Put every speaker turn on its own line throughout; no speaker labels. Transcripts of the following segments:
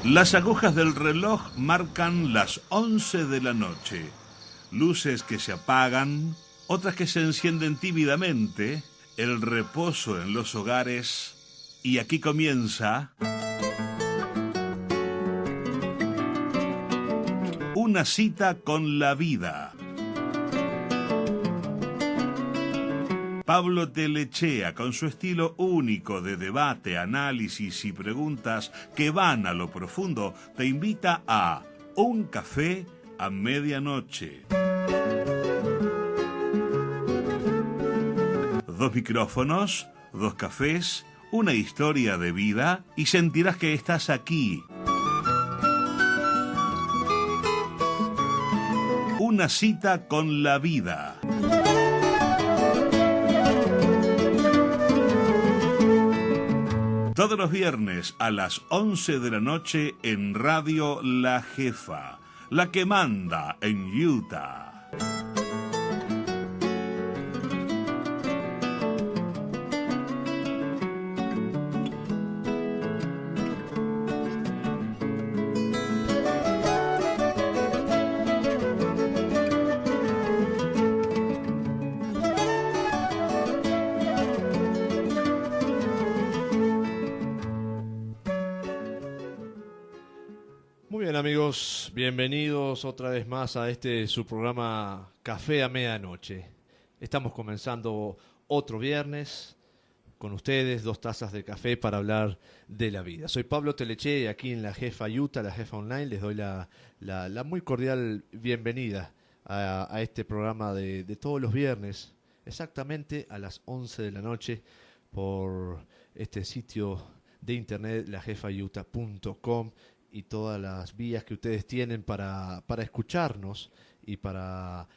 Las agujas del reloj marcan las 11 de la noche. Luces que se apagan, otras que se encienden tímidamente, el reposo en los hogares. Y aquí comienza una cita con la vida. Pablo Telechea, con su estilo único de debate, análisis y preguntas que van a lo profundo, te invita a Un café a medianoche. Dos micrófonos, dos cafés, una historia de vida y sentirás que estás aquí. Una cita con la vida. Todos los viernes a las 11 de la noche en Radio La Jefa, la que manda en Utah.
Amigos, bienvenidos otra vez más a su programa Café a Medianoche. Estamos comenzando otro viernes con ustedes, 2 tazas de café para hablar de la vida. Soy Pablo Telechea y aquí en La Jefa Utah, La Jefa Online, les doy la muy cordial bienvenida a este programa de todos los viernes, exactamente a las 11 de la noche por este sitio de internet, lajefayutah.com, y todas las vías que ustedes tienen para escucharnos y para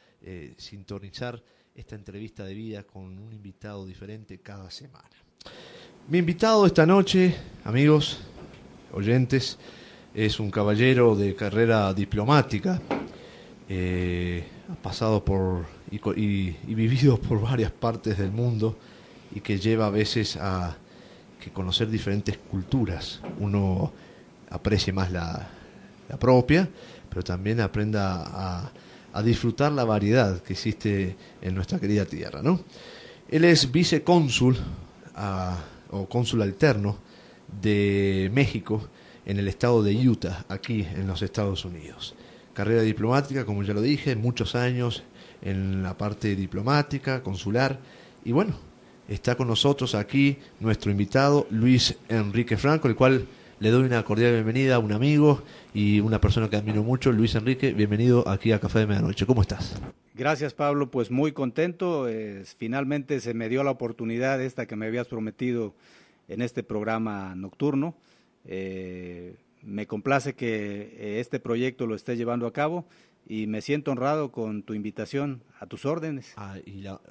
sintonizar esta entrevista de vida con un invitado diferente cada semana. Mi invitado esta noche, amigos, oyentes, es un caballero de carrera diplomática, ha pasado por y vivido por varias partes del mundo y que lleva a veces a que conocer diferentes culturas. Uno aprecie más la propia, pero también aprenda a disfrutar la variedad que existe en nuestra querida tierra, ¿no? Él es vicecónsul o cónsul alterno de México en el estado de Utah, aquí en los Estados Unidos. Carrera diplomática, como ya lo dije, muchos años en la parte diplomática, consular, y bueno, está con nosotros aquí nuestro invitado Luis Enrique Franco, el cual le doy una cordial bienvenida a un amigo y una persona que admiro mucho. Luis Enrique, bienvenido aquí a Café de Medianoche. ¿Cómo estás?
Gracias, Pablo. Pues muy contento. Finalmente se me dio la oportunidad esta que me habías prometido en este programa nocturno. Me complace que este proyecto lo estés llevando a cabo y me siento honrado con tu invitación, a tus órdenes.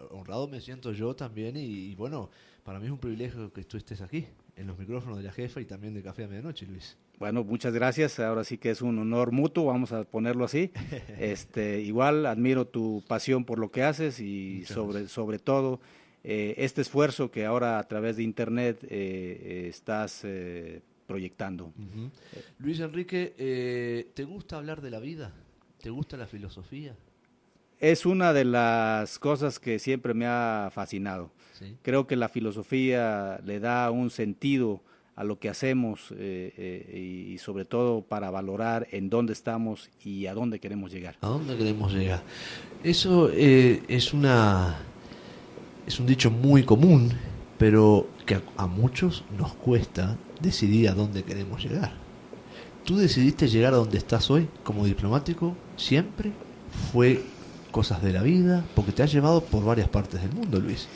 Honrado me siento yo también y bueno, para mí es un privilegio que tú estés aquí en los micrófonos de La Jefa y también de Café a Medianoche, Luis.
Bueno, muchas gracias. Ahora sí que es un honor mutuo, vamos a ponerlo así. Igual admiro tu pasión por lo que haces y sobre todo este esfuerzo que ahora a través de internet estás proyectando.
Uh-huh. Luis Enrique, ¿te gusta hablar de la vida? ¿Te gusta la filosofía?
Es una de las cosas que siempre me ha fascinado. ¿Sí? Creo que la filosofía le da un sentido a lo que hacemos y sobre todo para valorar en dónde estamos y a dónde queremos llegar.
¿A dónde queremos llegar? Eso es un dicho muy común, pero que a muchos nos cuesta decidir a dónde queremos llegar. ¿Tú decidiste llegar a donde estás hoy como diplomático siempre? ¿Fue cosas de la vida? Porque te has llevado por varias partes del mundo, Luis.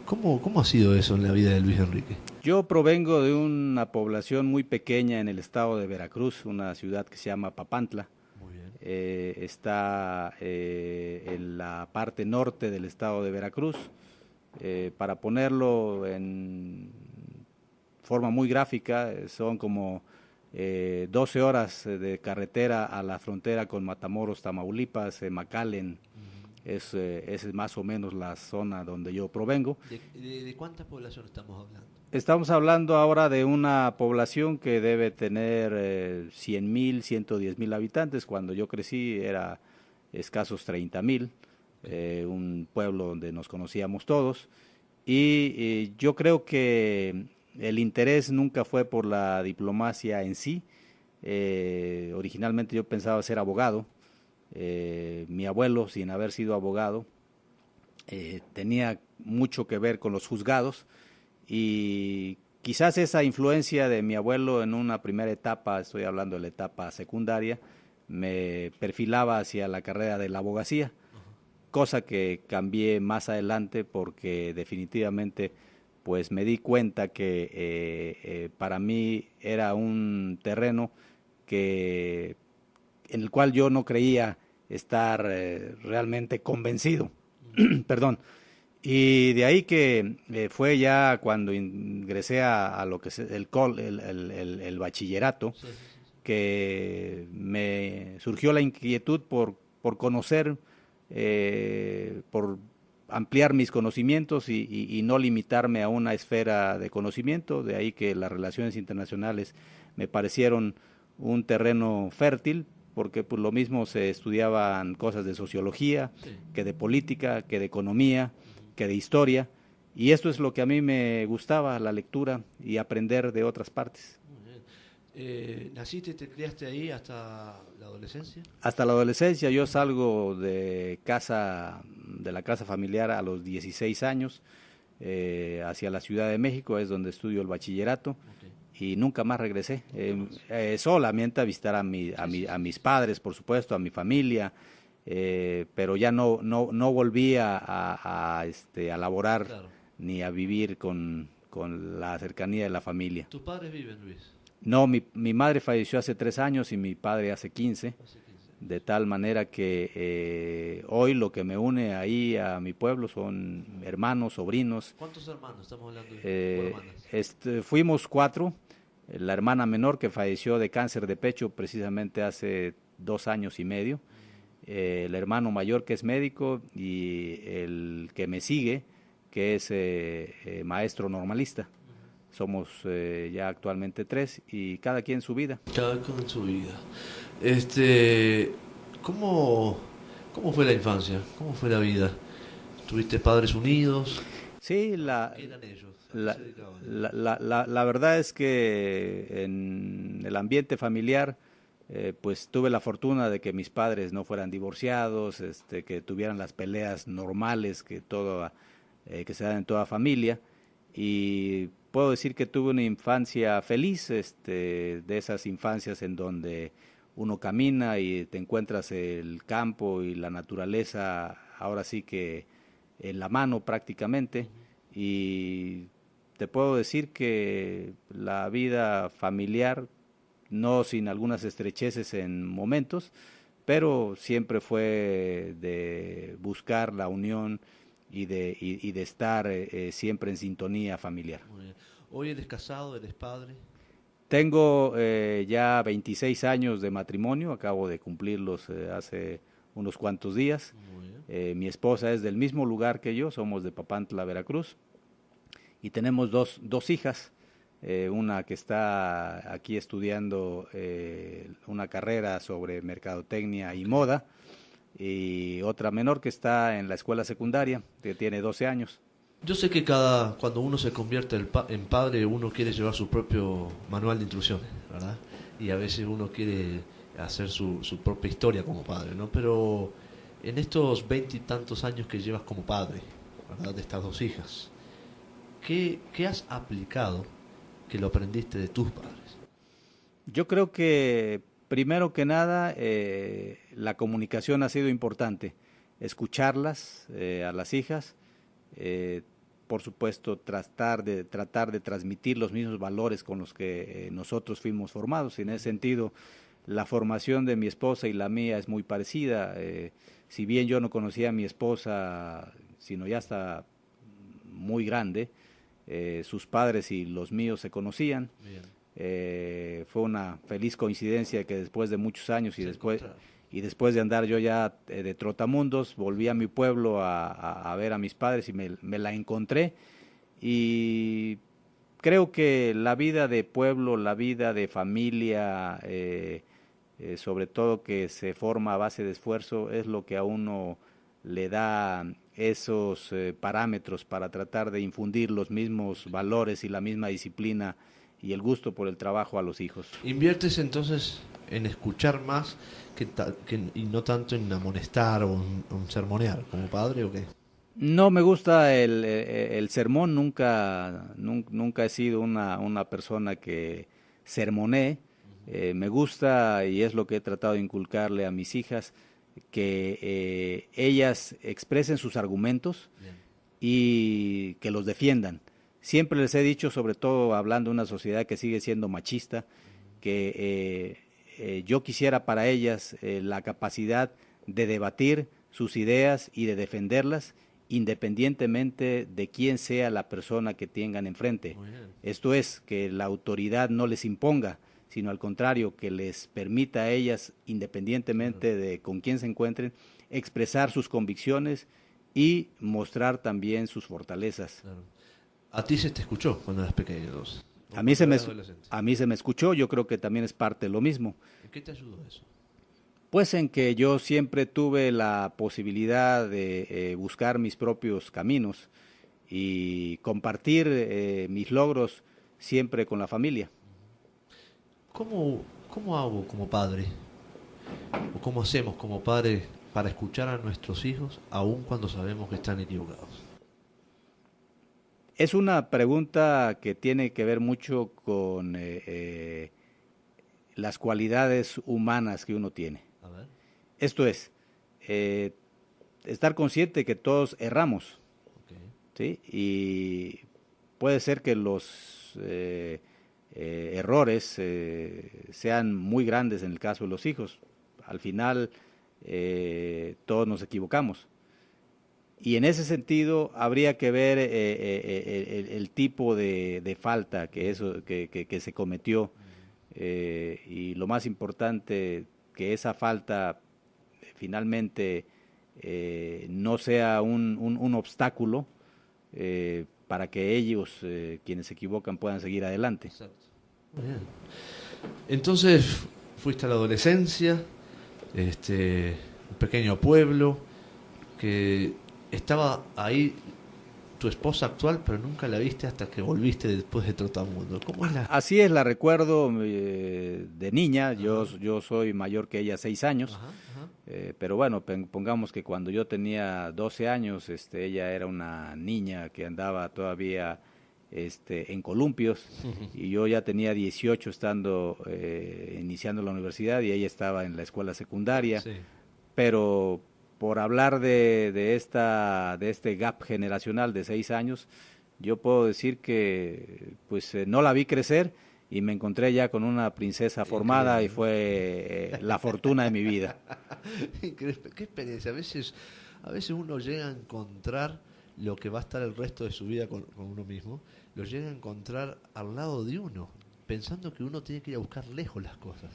¿Cómo ha sido eso en la vida de Luis Enrique?
Yo provengo de una población muy pequeña en el estado de Veracruz, una ciudad que se llama Papantla.
Muy bien.
Está en la parte norte del estado de Veracruz. Para ponerlo en forma muy gráfica, son como 12 horas de carretera a la frontera con Matamoros, Tamaulipas, McAllen. Esa es más o menos la zona donde yo provengo.
¿De cuánta población estamos hablando?
Estamos hablando ahora de una población que debe tener 100,000, 110,000 habitantes. Cuando yo crecí era escasos 30,000, un pueblo donde nos conocíamos todos. Y yo creo que el interés nunca fue por la diplomacia en sí. Originalmente yo pensaba ser abogado. Mi abuelo, sin haber sido abogado, tenía mucho que ver con los juzgados, y quizás esa influencia de mi abuelo en una primera etapa, estoy hablando de la etapa secundaria, me perfilaba hacia la carrera de la abogacía, cosa que cambié más adelante porque definitivamente pues me di cuenta que para mí era un terreno en el cual yo no creía estar realmente convencido. Perdón. Y de ahí que fue ya cuando ingresé a lo que es el bachillerato, sí, que me surgió la inquietud por conocer, por ampliar mis conocimientos y no limitarme a una esfera de conocimiento. De ahí que las relaciones internacionales me parecieron un terreno fértil, porque por lo mismo se estudiaban cosas de sociología, sí, que de política, que de economía, que de historia, y esto es lo que a mí me gustaba, la lectura y aprender de otras partes.
Muy bien. ¿Naciste y te criaste ahí hasta la adolescencia?
Hasta la adolescencia. Yo salgo de la casa familiar a los 16 años, hacia la Ciudad de México, es donde estudio el bachillerato. Okay. Y nunca más regresé, solamente a visitar a mis padres, por supuesto, a mi familia, pero ya no volví a laborar, claro, ni a vivir con la cercanía de la familia.
¿Tus padres viven, Luis?
No, mi madre falleció hace 3 años y mi padre hace 15, de tal manera que hoy lo que me une ahí a mi pueblo son hermanos, sobrinos.
¿Cuántos hermanos estamos hablando? ¿Hermanas?
Fuimos 4, la hermana menor que falleció de cáncer de pecho precisamente hace 2 años y medio, el hermano mayor que es médico y el que me sigue que es maestro normalista. Somos ya actualmente 3 y cada quien su vida.
Cada quien en su vida. ¿Cómo fue la infancia? ¿Cómo fue la vida? ¿Tuviste padres unidos?
Sí,
¿Qué eran ellos?
La verdad es que en el ambiente familiar pues tuve la fortuna de que mis padres no fueran divorciados, que tuvieran las peleas normales que se dan en toda familia, y puedo decir que tuve una infancia feliz, de esas infancias en donde uno camina y te encuentras el campo y la naturaleza, ahora sí que en la mano prácticamente, y te puedo decir que la vida familiar, no sin algunas estrecheces en momentos, pero siempre fue de buscar la unión y de estar siempre en sintonía familiar.
Muy bien. ¿Hoy eres casado, eres padre?
Tengo ya 26 años de matrimonio, acabo de cumplirlos hace unos cuantos días. Mi esposa es del mismo lugar que yo, somos de Papantla, Veracruz, y tenemos dos hijas, una que está aquí estudiando una carrera sobre mercadotecnia y moda, y otra menor que está en la escuela secundaria, que tiene 12 años.
Yo sé que cuando uno se convierte en padre, uno quiere llevar su propio manual de instrucciones, ¿verdad? Y a veces uno quiere hacer su propia historia como padre, ¿no? Pero en estos 20 y tantos años que llevas como padre, ¿verdad?, de estas 2 hijas, ¿qué has aplicado que lo aprendiste de tus padres?
Yo creo que primero que nada la comunicación ha sido importante, escucharlas a las hijas, por supuesto tratar de transmitir los mismos valores con los que nosotros fuimos formados, y en ese sentido la formación de mi esposa y la mía es muy parecida. Si bien yo no conocía a mi esposa, sino ya hasta muy grande, sus padres y los míos se conocían. Fue una feliz coincidencia que después de muchos años y después de andar yo ya de trotamundos, volví a mi pueblo a ver a mis padres y me la encontré, y creo que la vida de pueblo, la vida de familia, sobre todo que se forma a base de esfuerzo, es lo que a uno le da esos parámetros para tratar de infundir los mismos valores y la misma disciplina y el gusto por el trabajo a los hijos.
¿Inviertes entonces en escuchar más y no tanto en amonestar o en sermonear como padre o qué?
No me gusta el sermón, nunca he sido una persona que sermonee. Me gusta, y es lo que he tratado de inculcarle a mis hijas, que ellas expresen sus argumentos. Bien. Y que los defiendan. Siempre les he dicho, sobre todo hablando de una sociedad que sigue siendo machista, que yo quisiera para ellas la capacidad de debatir sus ideas y de defenderlas, independientemente de quién sea la persona que tengan enfrente. Esto es, que la autoridad no les imponga, sino al contrario, que les permita a ellas, independientemente de con quién se encuentren, expresar sus convicciones y mostrar también sus fortalezas.
Claro. ¿A ti se te escuchó cuando eras pequeño?
A mí se me escuchó, yo creo que también es parte de lo mismo.
¿En qué te ayudó eso?
Pues en que yo siempre tuve la posibilidad de buscar mis propios caminos y compartir mis logros siempre con la familia.
¿Cómo hago como padre? ¿O cómo hacemos como padre para escuchar a nuestros hijos aun cuando sabemos que están equivocados?
Es una pregunta que tiene que ver mucho con las cualidades humanas que uno tiene.
A ver.
Esto es, estar consciente que todos erramos.
Okay.
¿Sí? Y puede ser que los errores sean muy grandes en el caso de los hijos. Al final todos nos equivocamos. Y en ese sentido habría que ver el tipo de falta que se cometió, y lo más importante, que esa falta finalmente no sea un obstáculo para que ellos, quienes se equivocan, puedan seguir adelante.
Exacto. Muy bien. Entonces fuiste a la adolescencia, un pequeño pueblo que estaba ahí tu esposa actual, pero nunca la viste hasta que volviste después de Trotamundo. ¿Cómo es la...?
Así es, la recuerdo de niña. Yo soy mayor que ella 6 años.
Ajá.
Pero bueno, pongamos que cuando yo tenía 12 años, ella era una niña que andaba todavía en columpios, y yo ya tenía 18 estando iniciando la universidad, y ella estaba en la escuela secundaria.
Sí.
Pero por hablar de este gap generacional de 6 años, yo puedo decir que pues no la vi crecer, y me encontré ya con una princesa formada. Increíble. Y fue la fortuna de mi vida.
Increíble. Qué experiencia. A veces uno llega a encontrar lo que va a estar el resto de su vida con uno mismo, lo llega a encontrar al lado de uno, pensando que uno tiene que ir a buscar lejos las cosas.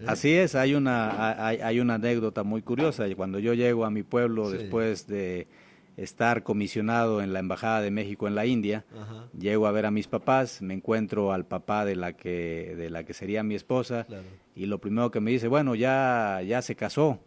Así es, hay una anécdota muy curiosa. Cuando yo llego a mi pueblo, sí, después de estar comisionado en la Embajada de México en la India,
ajá,
llego a ver a mis papás, me encuentro al papá de la que sería mi esposa,
claro,
y lo primero que me dice, bueno, ya se casó.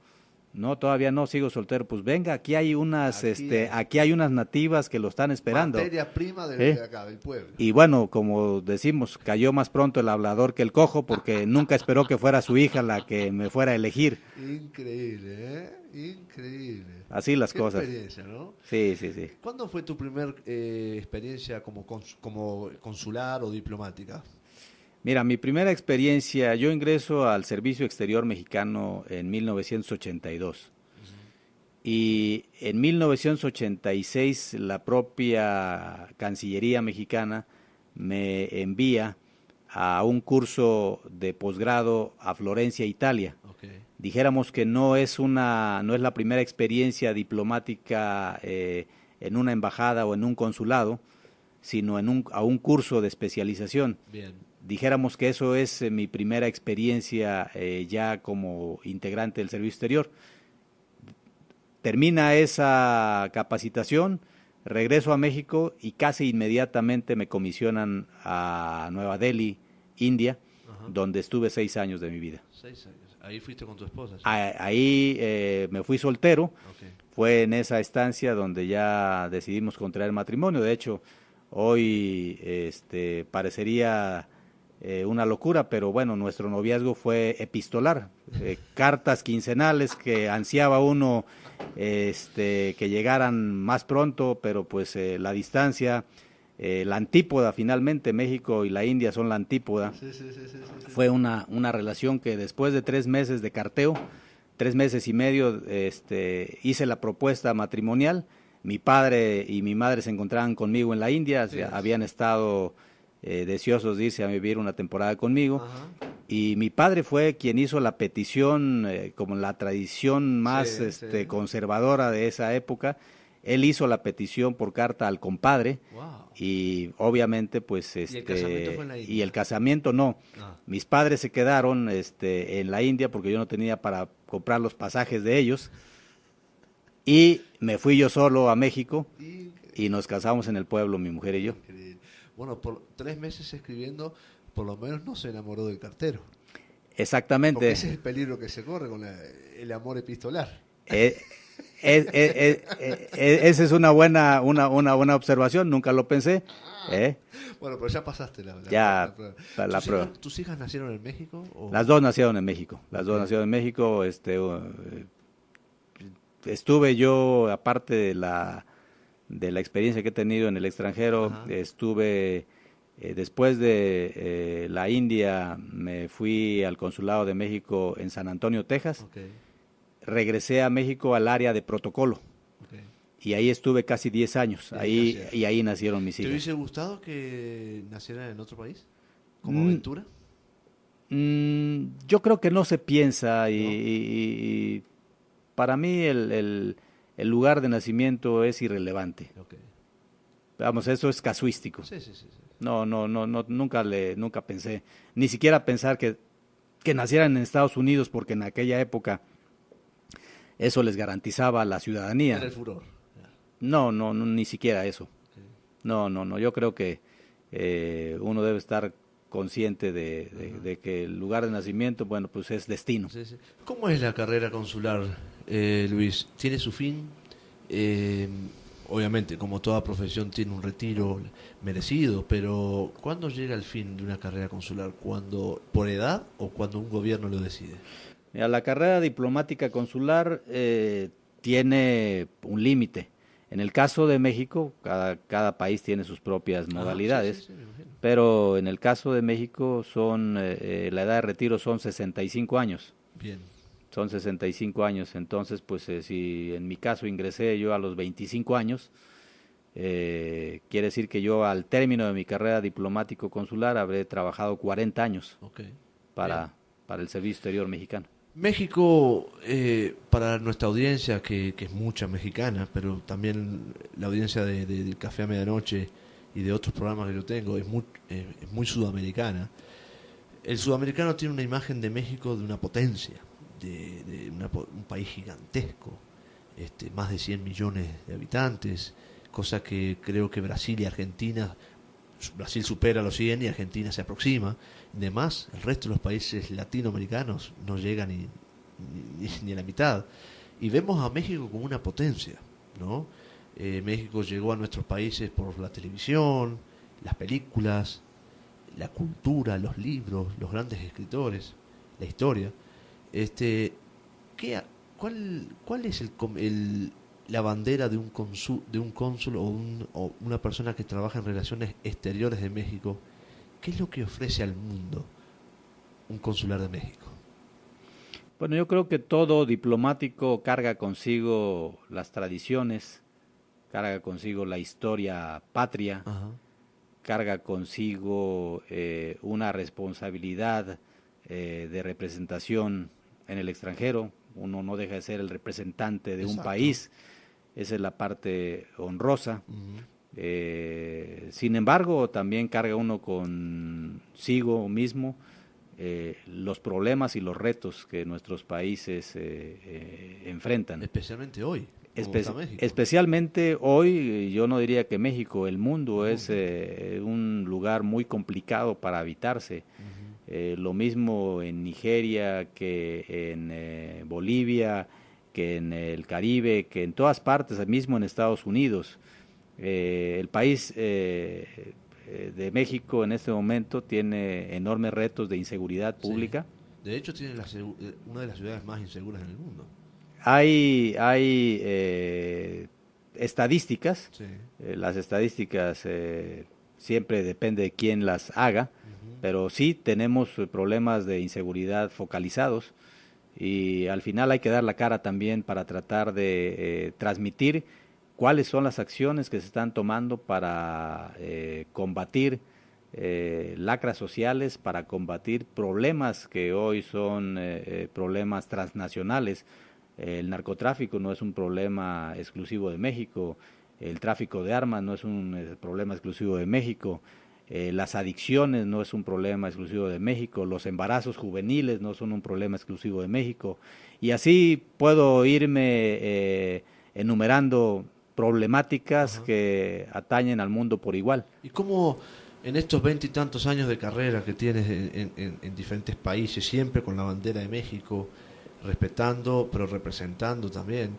No, todavía no, sigo soltero. Pues venga, aquí hay unas nativas que lo están esperando.
Materia prima de acá, del pueblo.
Y bueno, como decimos, cayó más pronto el hablador que el cojo, porque nunca esperó que fuera su hija la que me fuera a elegir.
Increíble, increíble.
Así las cosas.
Qué experiencia, ¿no?
Sí.
¿Cuándo fue tu primer experiencia como consular o diplomática?
Mira, mi primera experiencia, yo ingreso al Servicio Exterior Mexicano en 1982. Y en 1986 la propia Cancillería mexicana me envía a un curso de posgrado a Florencia, Italia.
Okay.
Dijéramos que no es la primera experiencia diplomática en una embajada o en un consulado, sino a un curso de especialización.
Bien.
Dijéramos que eso es mi primera experiencia ya como integrante del Servicio Exterior. Termina esa capacitación, regreso a México y casi inmediatamente me comisionan a Nueva Delhi, India, donde estuve 6 años de mi vida.
6 años. Ahí fuiste con tu esposa. ¿Sí?
Ahí me fui soltero.
Okay.
Fue en esa estancia donde ya decidimos contraer matrimonio. De hecho, hoy parecería una locura, pero bueno, nuestro noviazgo fue epistolar. Cartas quincenales que ansiaba uno que llegaran más pronto, pero pues la distancia, la antípoda finalmente, México y la India son la antípoda.
Sí.
Fue una relación que después de 3 meses de carteo, 3 meses y medio, hice la propuesta matrimonial. Mi padre y mi madre se encontraban conmigo en la India,
Sí.
habían estado deseosos de irse a vivir una temporada conmigo.
Ajá.
Y mi padre fue quien hizo la petición, como la tradición más
Sí.
conservadora de esa época. Él hizo la petición por carta al compadre.
Wow.
Y obviamente pues
¿Y el casamiento fue en la India?
y el casamiento no. Mis padres se quedaron en la India porque yo no tenía para comprar los pasajes de ellos. Y me fui yo solo a México y nos casamos en el pueblo, mi mujer y yo.
Increíble. Bueno, por 3 meses escribiendo, por lo menos no se enamoró del cartero.
Exactamente.
Porque ese es el peligro que se corre con el amor epistolar.
Esa es una buena observación, nunca lo pensé.
Bueno, pero ya pasaste la
prueba.
¿Tus hijas nacieron en México? ¿O?
Las dos nacieron en México. Estuve yo, aparte de la experiencia que he tenido en el extranjero,
Ajá.
estuve después de la India, me fui al Consulado de México en San Antonio, Texas.
Okay.
Regresé a México al área de protocolo.
Okay.
Y ahí estuve casi 10 años. Ahí nacieron mis hijas.
¿Te hubiese gustado que nacieran en otro país? ¿Como aventura?
Yo creo que no se piensa
¿No?
y para mí el lugar de nacimiento es irrelevante.
Okay.
Vamos, eso es casuístico.
Sí.
No, nunca pensé, ni siquiera pensar que nacieran en Estados Unidos, porque en aquella época eso les garantizaba la ciudadanía.
Era el furor.
No, ni siquiera eso.
Okay.
No, yo creo que uno debe estar consciente de que el lugar de nacimiento, bueno, pues es destino.
Sí. ¿Cómo es la carrera consular, Luis? ¿Tiene su fin? Obviamente, como toda profesión, tiene un retiro merecido, pero ¿cuándo llega el fin de una carrera consular? ¿Cuándo, por edad o cuando un gobierno lo decide?
Mira, la carrera diplomática consular tiene un límite. En el caso de México, cada país tiene sus propias modalidades,
Sí, me imagino.
pero en el caso de México la edad de retiro son 65 años.
Bien.
Son 65 años, entonces pues si en mi caso ingresé yo a los 25 años, quiere decir que yo al término de mi carrera diplomático consular habré trabajado 40 años
Okay.
para el Servicio Exterior mexicano.
México, para nuestra audiencia, que es mucha mexicana, pero también la audiencia del Café a Medianoche y de otros programas que yo tengo, es muy sudamericana. El sudamericano tiene una imagen de México de una potencia, un país gigantesco, más de 100 millones de habitantes, cosa que creo que Brasil y Argentina, Brasil supera los 100 y Argentina se aproxima. Además, el resto de los países latinoamericanos no llegan ni a la mitad. Y vemos a México como una potencia, ¿no? México llegó a nuestros países por la televisión, las películas, la cultura, los libros, los grandes escritores, la historia. ¿Cuál es la bandera de un cónsul o una persona que trabaja en relaciones exteriores de México? ¿Qué es lo que ofrece al mundo un consular de México?
Bueno, yo creo que todo diplomático carga consigo las tradiciones, carga consigo la historia patria,
Ajá.
carga consigo una responsabilidad de representación en el extranjero. Uno no deja de ser el representante de un país, esa es la parte honrosa.
Uh-huh.
Sin embargo, también carga uno consigo mismo los problemas y los retos que nuestros países enfrentan.
Especialmente hoy. como está México.
Especialmente hoy, yo no diría que México, el mundo es un lugar muy complicado para habitarse. Lo mismo en Nigeria que en Bolivia, que en el Caribe, que en todas partes, mismo en Estados Unidos. El país de México en este momento tiene enormes retos de inseguridad pública.
Sí. De hecho, tiene una de las ciudades más inseguras en el mundo.
Hay estadísticas,
Sí.
Las estadísticas siempre depende de quién las haga, pero sí tenemos problemas de inseguridad focalizados y al final hay que dar la cara también para tratar de transmitir cuáles son las acciones que se están tomando para combatir lacras sociales, para combatir problemas que hoy son problemas transnacionales. El narcotráfico no es un problema exclusivo de México, el tráfico de armas no es un problema exclusivo de México, las adicciones no es un problema exclusivo de México, los embarazos juveniles no son un problema exclusivo de México, y así puedo irme enumerando problemáticas que atañen al mundo por igual.
¿Y cómo en estos 20 y tantos años de carrera que tienes en diferentes países, siempre con la bandera de México, respetando, pero representando también,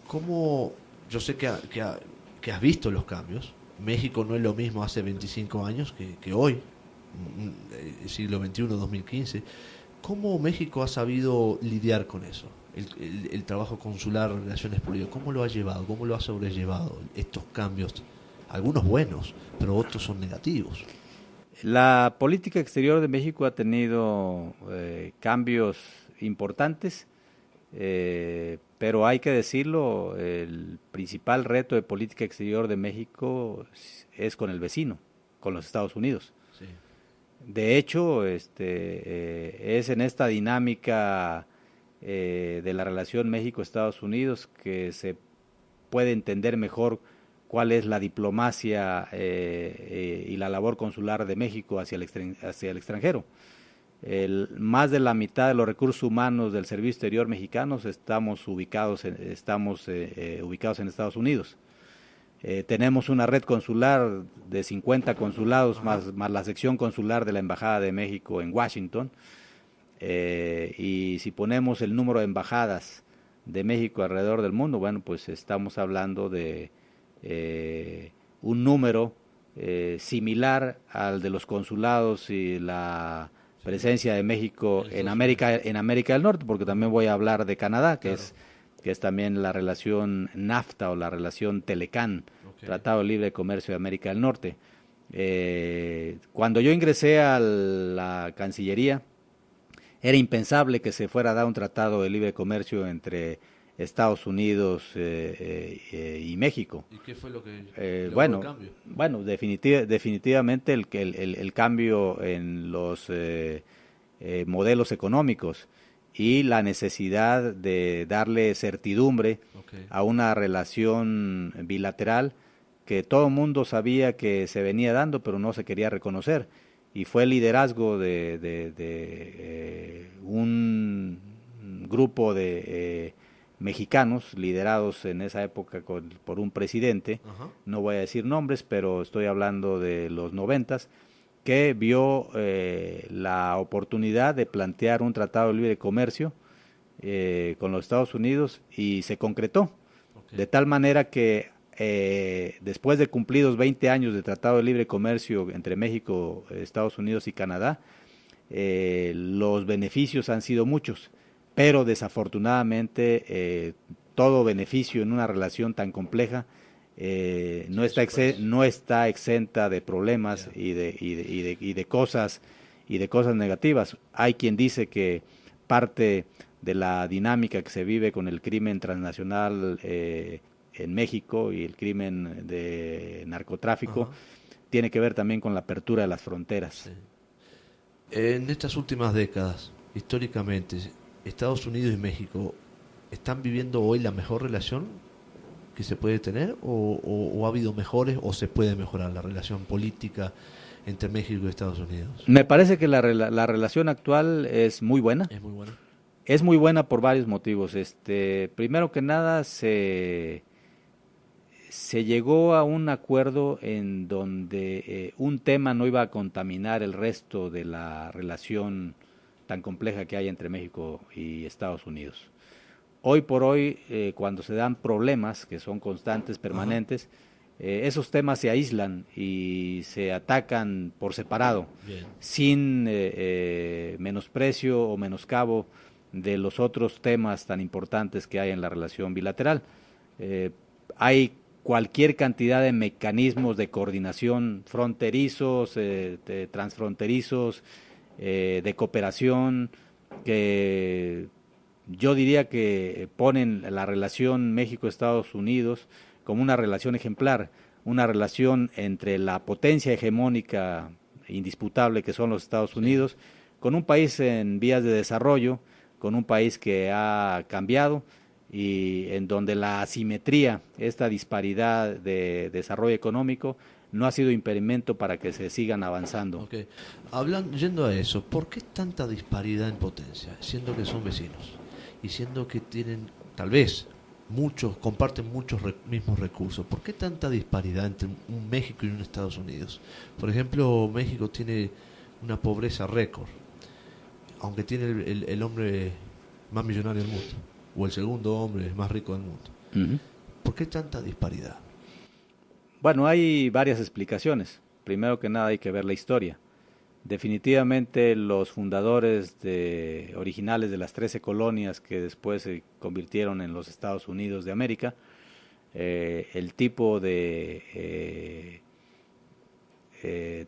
cómo yo sé que has visto los cambios? México no es lo mismo hace 25 años que hoy, siglo XXI, 2015. ¿Cómo México ha sabido lidiar con eso? El trabajo consular, relaciones públicas, ¿cómo lo ha llevado? ¿Cómo lo ha sobrellevado estos cambios? Algunos buenos, pero otros son negativos.
La política exterior de México ha tenido cambios importantes, pero hay que decirlo, el principal reto de política exterior de México es con el vecino, con los Estados Unidos.
Sí.
De hecho, es en esta dinámica de la relación México-Estados Unidos que se puede entender mejor cuál es la diplomacia y la labor consular de México hacia el extranjero. Más de la mitad de los recursos humanos del Servicio Exterior mexicano estamos ubicados en Estados Unidos. Tenemos una red consular de 50 consulados más la sección consular de la Embajada de México en Washington. Y si ponemos el número de embajadas de México alrededor del mundo, bueno, pues estamos hablando de un número similar al de los consulados y la presencia de México en América del Norte, porque también voy a hablar de Canadá, que es también la relación NAFTA o la relación Telecán, Tratado de Libre Comercio de América del Norte. Cuando yo ingresé a la Cancillería, era impensable que se fuera a dar un tratado de libre comercio entre Estados Unidos y México.
¿Y qué fue lo que
el cambio? Bueno, definitivamente el cambio en los modelos económicos y la necesidad de darle certidumbre a una relación bilateral que todo el mundo sabía que se venía dando, pero no se quería reconocer. Y fue el liderazgo de un grupo de mexicanos liderados en esa época por un presidente, no voy a decir nombres, pero estoy hablando de los 90s, que vio la oportunidad de plantear un tratado de libre comercio con los Estados Unidos y se concretó, de tal manera que después de cumplidos 20 años de tratado de libre comercio entre México, Estados Unidos y Canadá, los beneficios han sido muchos, pero desafortunadamente todo beneficio en una relación tan compleja no está exenta de problemas y de cosas negativas. Hay quien dice que parte de la dinámica que se vive con el crimen transnacional en México y el crimen de narcotráfico tiene que ver también con la apertura de las fronteras.
Sí. En estas últimas décadas, históricamente, Estados Unidos y México ¿están viviendo hoy la mejor relación que se puede tener o ha habido mejores o se puede mejorar la relación política entre México y Estados Unidos?
Me parece que la relación actual es muy buena.
Es muy buena.
Es muy buena por varios motivos. Primero que nada, se llegó a un acuerdo en donde un tema no iba a contaminar el resto de la relación tan compleja que hay entre México y Estados Unidos. Hoy por hoy, cuando se dan problemas que son constantes, permanentes, esos temas se aíslan y se atacan por separado, sin menosprecio o menoscabo de los otros temas tan importantes que hay en la relación bilateral. Hay cualquier cantidad de mecanismos de coordinación fronterizos, transfronterizos, de cooperación, que yo diría que ponen la relación México-Estados Unidos como una relación ejemplar, una relación entre la potencia hegemónica indisputable que son los Estados Unidos, con un país en vías de desarrollo, con un país que ha cambiado y en donde la asimetría, esta disparidad de desarrollo económico, no ha sido impedimento para que se sigan avanzando.
Okay. Yendo a eso, ¿por qué tanta disparidad en potencia, siendo que son vecinos y siendo que tienen, tal vez, comparten muchos mismos recursos? ¿Por qué tanta disparidad entre un México y un Estados Unidos? Por ejemplo, México tiene una pobreza récord, aunque tiene el hombre más millonario del mundo, o el segundo hombre más rico del mundo. Uh-huh. ¿Por qué tanta disparidad?
Bueno, hay varias explicaciones. Primero que nada hay que ver la historia. Definitivamente los fundadores originales de las 13 colonias que después se convirtieron en los Estados Unidos de América, el tipo de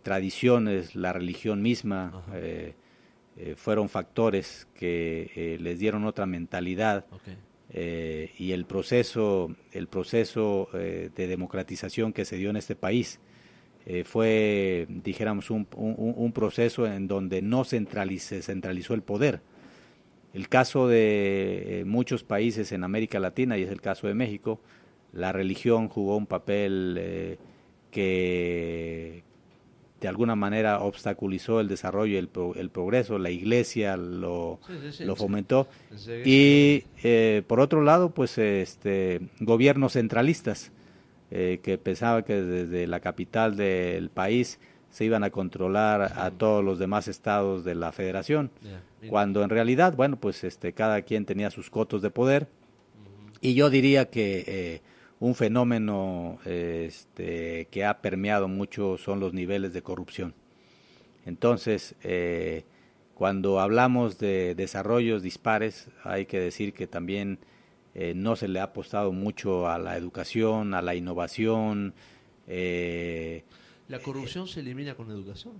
tradiciones, la religión misma, fueron factores que les dieron otra mentalidad. Okay. Y el proceso de democratización que se dio en este país fue, dijéramos, un proceso en donde no se centralizó el poder. El caso de muchos países en América Latina, y es el caso de México, la religión jugó un papel que de alguna manera obstaculizó el desarrollo y el progreso. La iglesia lo fomentó. Y por otro lado, pues gobiernos centralistas que pensaban que desde la capital del país se iban a controlar a todos los demás estados de la federación, cuando en realidad, bueno, pues cada quien tenía sus cotos de poder. Y yo diría que un fenómeno que ha permeado mucho son los niveles de corrupción. Entonces, cuando hablamos de desarrollos dispares, hay que decir que también no se le ha apostado mucho a la educación, a la innovación.
¿La corrupción se elimina con educación?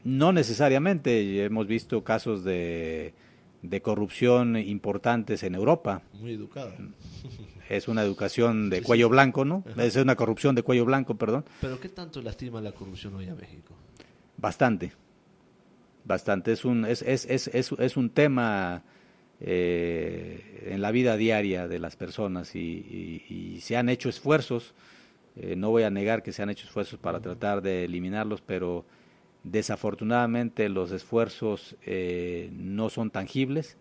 No necesariamente. Hemos visto casos de corrupción importantes en Europa.
Muy educada.
Es una educación de cuello blanco, ¿no? Ajá. Es una corrupción de cuello blanco, perdón.
¿Pero qué tanto lastima la corrupción hoy a México?
Bastante. Es un tema en la vida diaria de las personas y se han hecho esfuerzos. No voy a negar que se han hecho esfuerzos para tratar de eliminarlos, pero desafortunadamente los esfuerzos no son tangibles.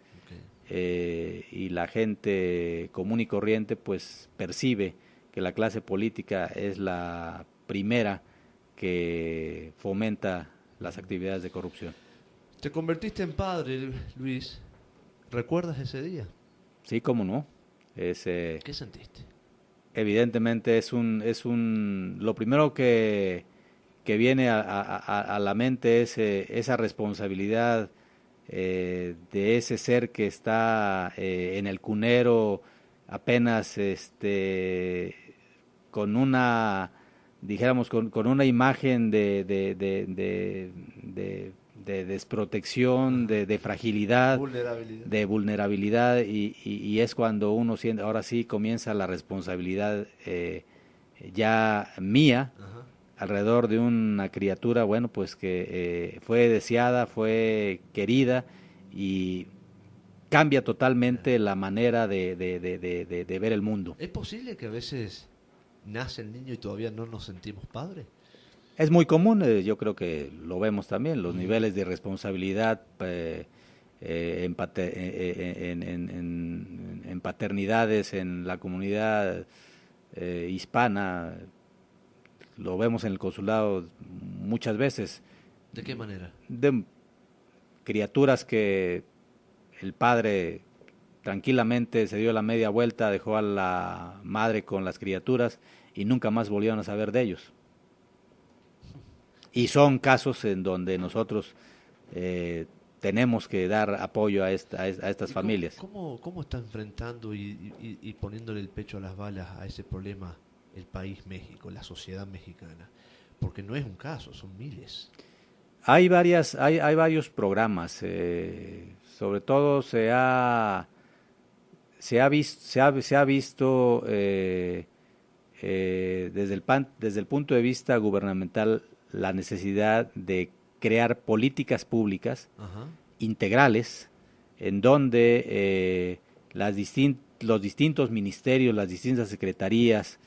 Y la gente común y corriente pues percibe que la clase política es la primera que fomenta las actividades de corrupción.
Te convertiste en padre, Luis. ¿Recuerdas ese día?
Sí, cómo no.
¿Qué sentiste?
Evidentemente lo primero que viene a la mente es esa responsabilidad de ese ser que está en el cunero apenas con una, dijéramos, con una imagen de desprotección, de fragilidad, de vulnerabilidad y es cuando uno siente, ahora sí comienza la responsabilidad ya mía. Ajá. Alrededor de una criatura, bueno, pues que fue deseada, fue querida y cambia totalmente la manera de ver el mundo.
¿Es posible que a veces nace el niño y todavía no nos sentimos padres?
Es muy común, yo creo que lo vemos también, los niveles de responsabilidad en paternidades en la comunidad hispana. Lo vemos en el consulado muchas veces.
¿De qué manera?
De criaturas que el padre tranquilamente se dio la media vuelta, dejó a la madre con las criaturas y nunca más volvieron a saber de ellos. Y son casos en donde nosotros tenemos que dar apoyo a estas familias.
¿Cómo está enfrentando y poniéndole el pecho a las balas a ese problema el país México, la sociedad mexicana? Porque no es un caso, son miles.
Hay varios programas, sobre todo se ha visto desde el punto de vista gubernamental la necesidad de crear políticas públicas integrales en donde los distintos ministerios, las distintas secretarías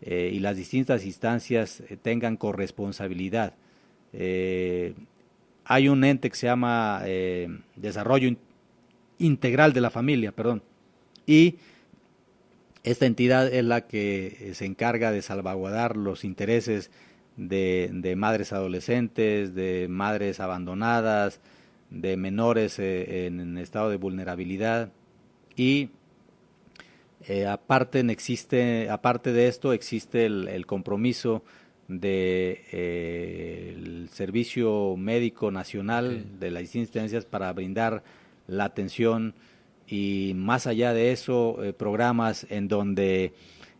y las distintas instancias tengan corresponsabilidad. Hay un ente que se llama Desarrollo Integral de la Familia, y esta entidad es la que se encarga de salvaguardar los intereses de madres adolescentes, de madres abandonadas, de menores en estado de vulnerabilidad, y aparte de esto existe el compromiso del Servicio Médico Nacional de las instancias para brindar la atención, y más allá de eso programas en donde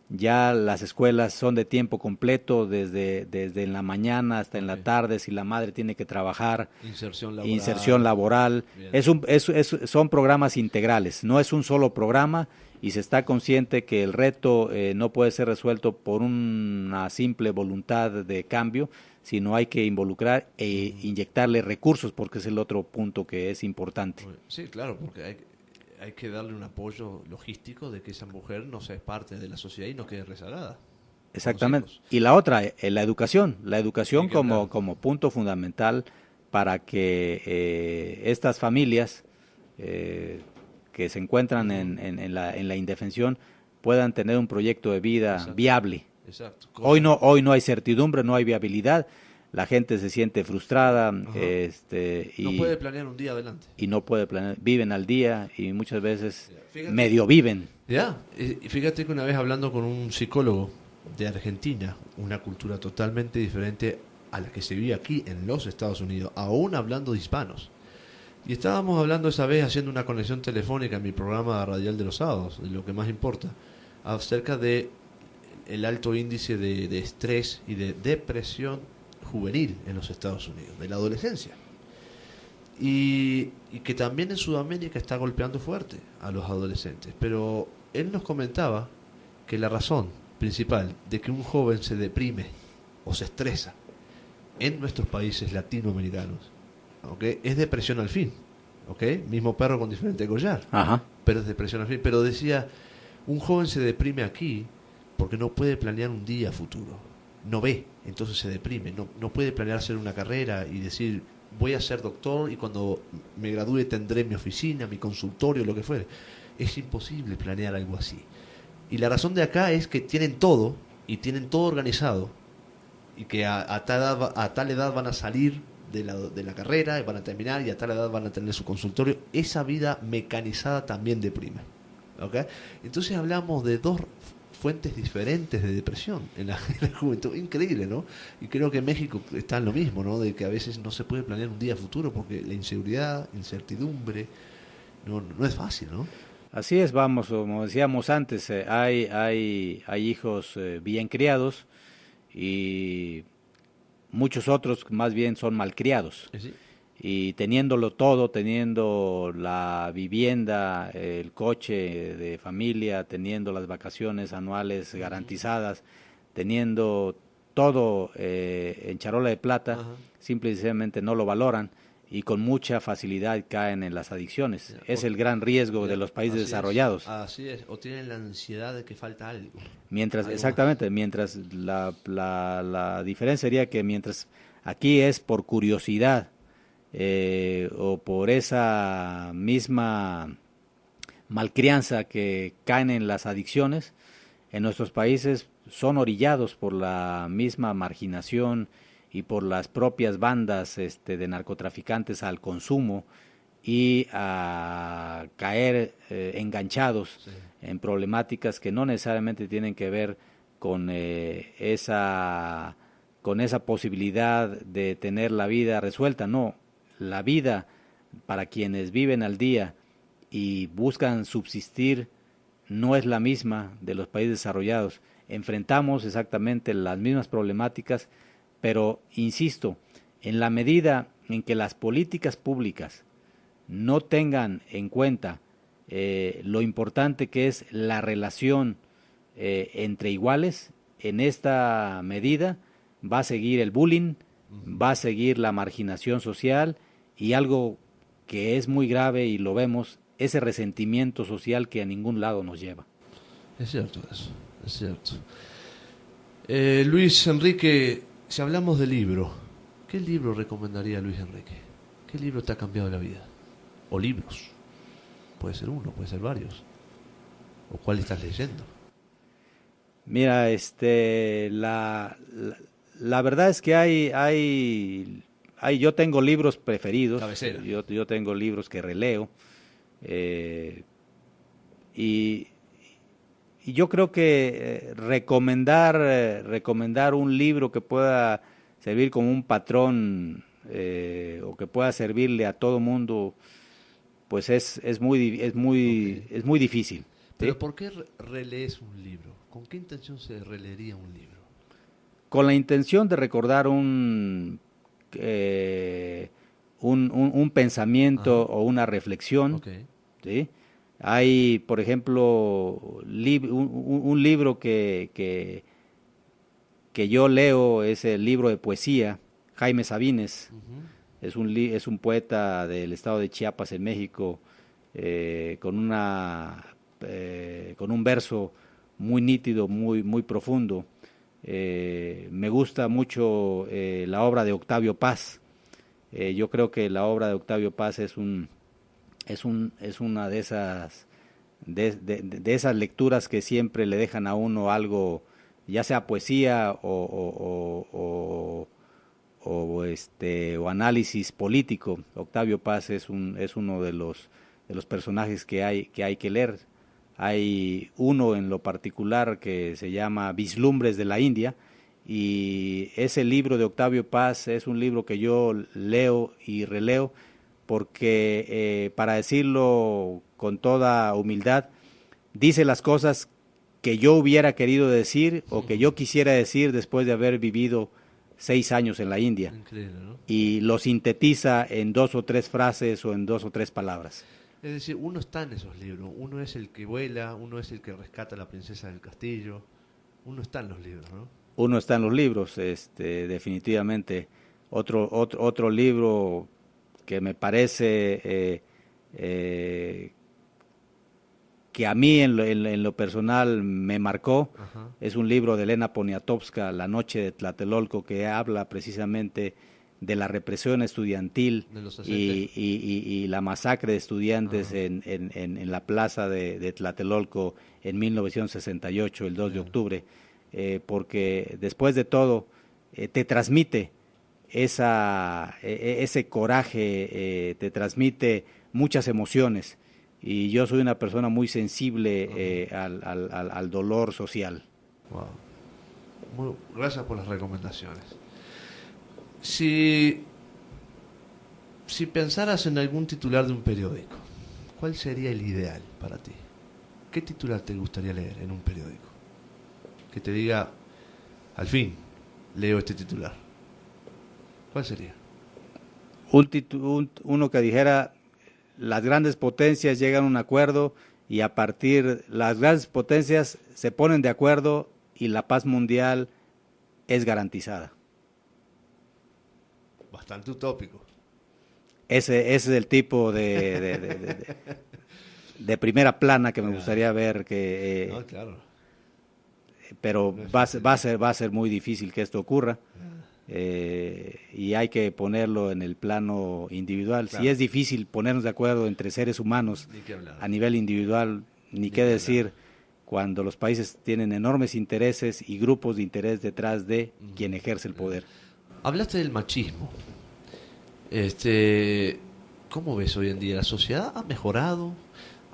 ya las escuelas son de tiempo completo desde en la mañana hasta en la tarde si la madre tiene que trabajar. Inserción laboral. Son programas integrales, no es un solo programa, y se está consciente que el reto no puede ser resuelto por una simple voluntad de cambio, sino hay que involucrar e inyectarle recursos, porque es el otro punto que es importante.
Sí, claro, porque hay que darle un apoyo logístico de que esa mujer no sea parte de la sociedad y no quede rezagada.
Exactamente. Y la otra, la educación como punto fundamental para que estas familias que se encuentran en la indefensión puedan tener un proyecto de vida viable.
Exacto.
Hoy no hay certidumbre, no hay viabilidad. La gente se siente frustrada,
no puede planear un día adelante.
Y no puede planear, viven al día y muchas veces medio viven.
Fíjate que una vez hablando con un psicólogo de Argentina, una cultura totalmente diferente a la que se vive aquí en los Estados Unidos, aún hablando de hispanos. Y estábamos hablando esa vez, haciendo una conexión telefónica en mi programa radial de los sábados, de lo que más importa, acerca de el alto índice de estrés y de depresión juvenil en los Estados Unidos, de la adolescencia. Y que también en Sudamérica está golpeando fuerte a los adolescentes. Pero él nos comentaba que la razón principal de que un joven se deprime o se estresa en nuestros países latinoamericanos, es depresión al fin, mismo perro con diferente collar, pero es depresión al fin. Pero decía, un joven se deprime aquí porque no puede planear un día futuro, no ve, entonces se deprime, no puede planear hacer una carrera y decir, voy a ser doctor y cuando me gradúe tendré mi oficina, mi consultorio, lo que fuere. Es imposible planear algo así. Y la razón de acá es que tienen todo, y tienen todo organizado, y que a tal edad van a salir de la carrera, y van a terminar, y a tal edad van a tener su consultorio. Esa vida mecanizada también deprime. Entonces hablamos de dos fuentes diferentes de depresión en la juventud. Increíble, ¿no? Y creo que en México está en lo mismo, ¿no? De que a veces no se puede planear un día futuro porque la incertidumbre, no es fácil, ¿no?
Así es, como decíamos antes, hay hijos bien criados y muchos otros más bien son malcriados.
¿Sí?
Y teniéndolo todo, teniendo la vivienda, el coche de familia, teniendo las vacaciones anuales garantizadas, teniendo todo en charola de plata, simple y sencillamente no lo valoran y con mucha facilidad caen en las adicciones. Es el gran riesgo de los países desarrollados.
Así es, o tienen la ansiedad de que falta algo.
Mientras la diferencia sería que mientras aquí es por curiosidad, o por esa misma malcrianza que caen en las adicciones, en nuestros países son orillados por la misma marginación y por las propias bandas de narcotraficantes al consumo y a caer enganchados
Sí.
en problemáticas que no necesariamente tienen que ver con esa posibilidad de tener la vida resuelta. No, la vida para quienes viven al día y buscan subsistir no es la misma de los países desarrollados. Enfrentamos exactamente las mismas problemáticas, pero insisto, en la medida en que las políticas públicas no tengan en cuenta lo importante que es la relación entre iguales, en esta medida va a seguir el bullying, va a seguir la marginación social y algo que es muy grave y lo vemos, ese resentimiento social que a ningún lado nos lleva.
Es cierto eso, es cierto. Luis Enrique, si hablamos de libro, ¿qué libro recomendaría Luis Enrique? ¿Qué libro te ha cambiado la vida? O libros. Puede ser uno, puede ser varios. ¿O cuál estás leyendo?
Mira, la verdad es que hay yo tengo libros preferidos.
Cabecera.
Yo tengo libros que releo. Y yo creo que recomendar un libro que pueda servir como un patrón o que pueda servirle a todo mundo, pues es muy difícil.
Pero
¿sí?
¿por qué relees un libro? ¿Con qué intención se releería un libro?
Con la intención de recordar un pensamiento o una reflexión.
Okay.
¿Sí? Hay, por ejemplo, un libro que yo leo, es el libro de poesía, Jaime Sabines. Es un poeta del estado de Chiapas, en México, con un verso muy nítido, muy profundo. Me gusta mucho la obra de Octavio Paz. Yo creo que la obra de Octavio Paz es una de esas lecturas que siempre le dejan a uno algo, ya sea poesía o análisis político. Octavio Paz es uno de los personajes que hay que leer. Hay uno en lo particular que se llama Vislumbres de la India, y ese libro de Octavio Paz es un libro que yo leo y releo porque, para decirlo con toda humildad, dice las cosas que yo hubiera querido decir o que yo quisiera decir después de haber vivido 6 años en la India.
Increíble, ¿no?
Y lo sintetiza en 2 o 3 frases o en 2 o 3 palabras.
Es decir, uno está en esos libros. Uno es el que vuela, uno es el que rescata a la princesa del castillo. Uno está en los libros, ¿no?
Uno está en los libros, definitivamente. Otro libro que me parece que a mí en lo personal me marcó,
Ajá.
es un libro de Elena Poniatowska, La noche de Tlatelolco, que habla precisamente de la represión estudiantil
De los 60.
y la masacre de estudiantes en la plaza de Tlatelolco en 1968, el 2 de octubre, porque después de todo te transmite ese coraje, te transmite muchas emociones, y yo soy una persona muy sensible al dolor social.
Wow. Gracias por las recomendaciones. Si pensaras en algún titular de un periódico, ¿cuál sería el ideal para ti? ¿Qué titular te gustaría leer en un periódico? Que te diga, al fin, leo este titular. ¿Cuál sería?
Uno que dijera, las grandes potencias llegan a un acuerdo y las grandes potencias se ponen de acuerdo y la paz mundial es garantizada.
Bastante utópico.
Ese es el tipo de primera plana que me gustaría ver,
No, claro.
pero
No es
va a ser muy difícil que esto ocurra. y hay que ponerlo en el plano individual. Claro. Si es difícil ponernos de acuerdo entre seres humanos a nivel individual, ni qué decir cuando los países tienen enormes intereses y grupos de interés detrás de quien ejerce el poder.
Hablaste del machismo. ¿Cómo ves hoy en día? ¿La sociedad ha mejorado?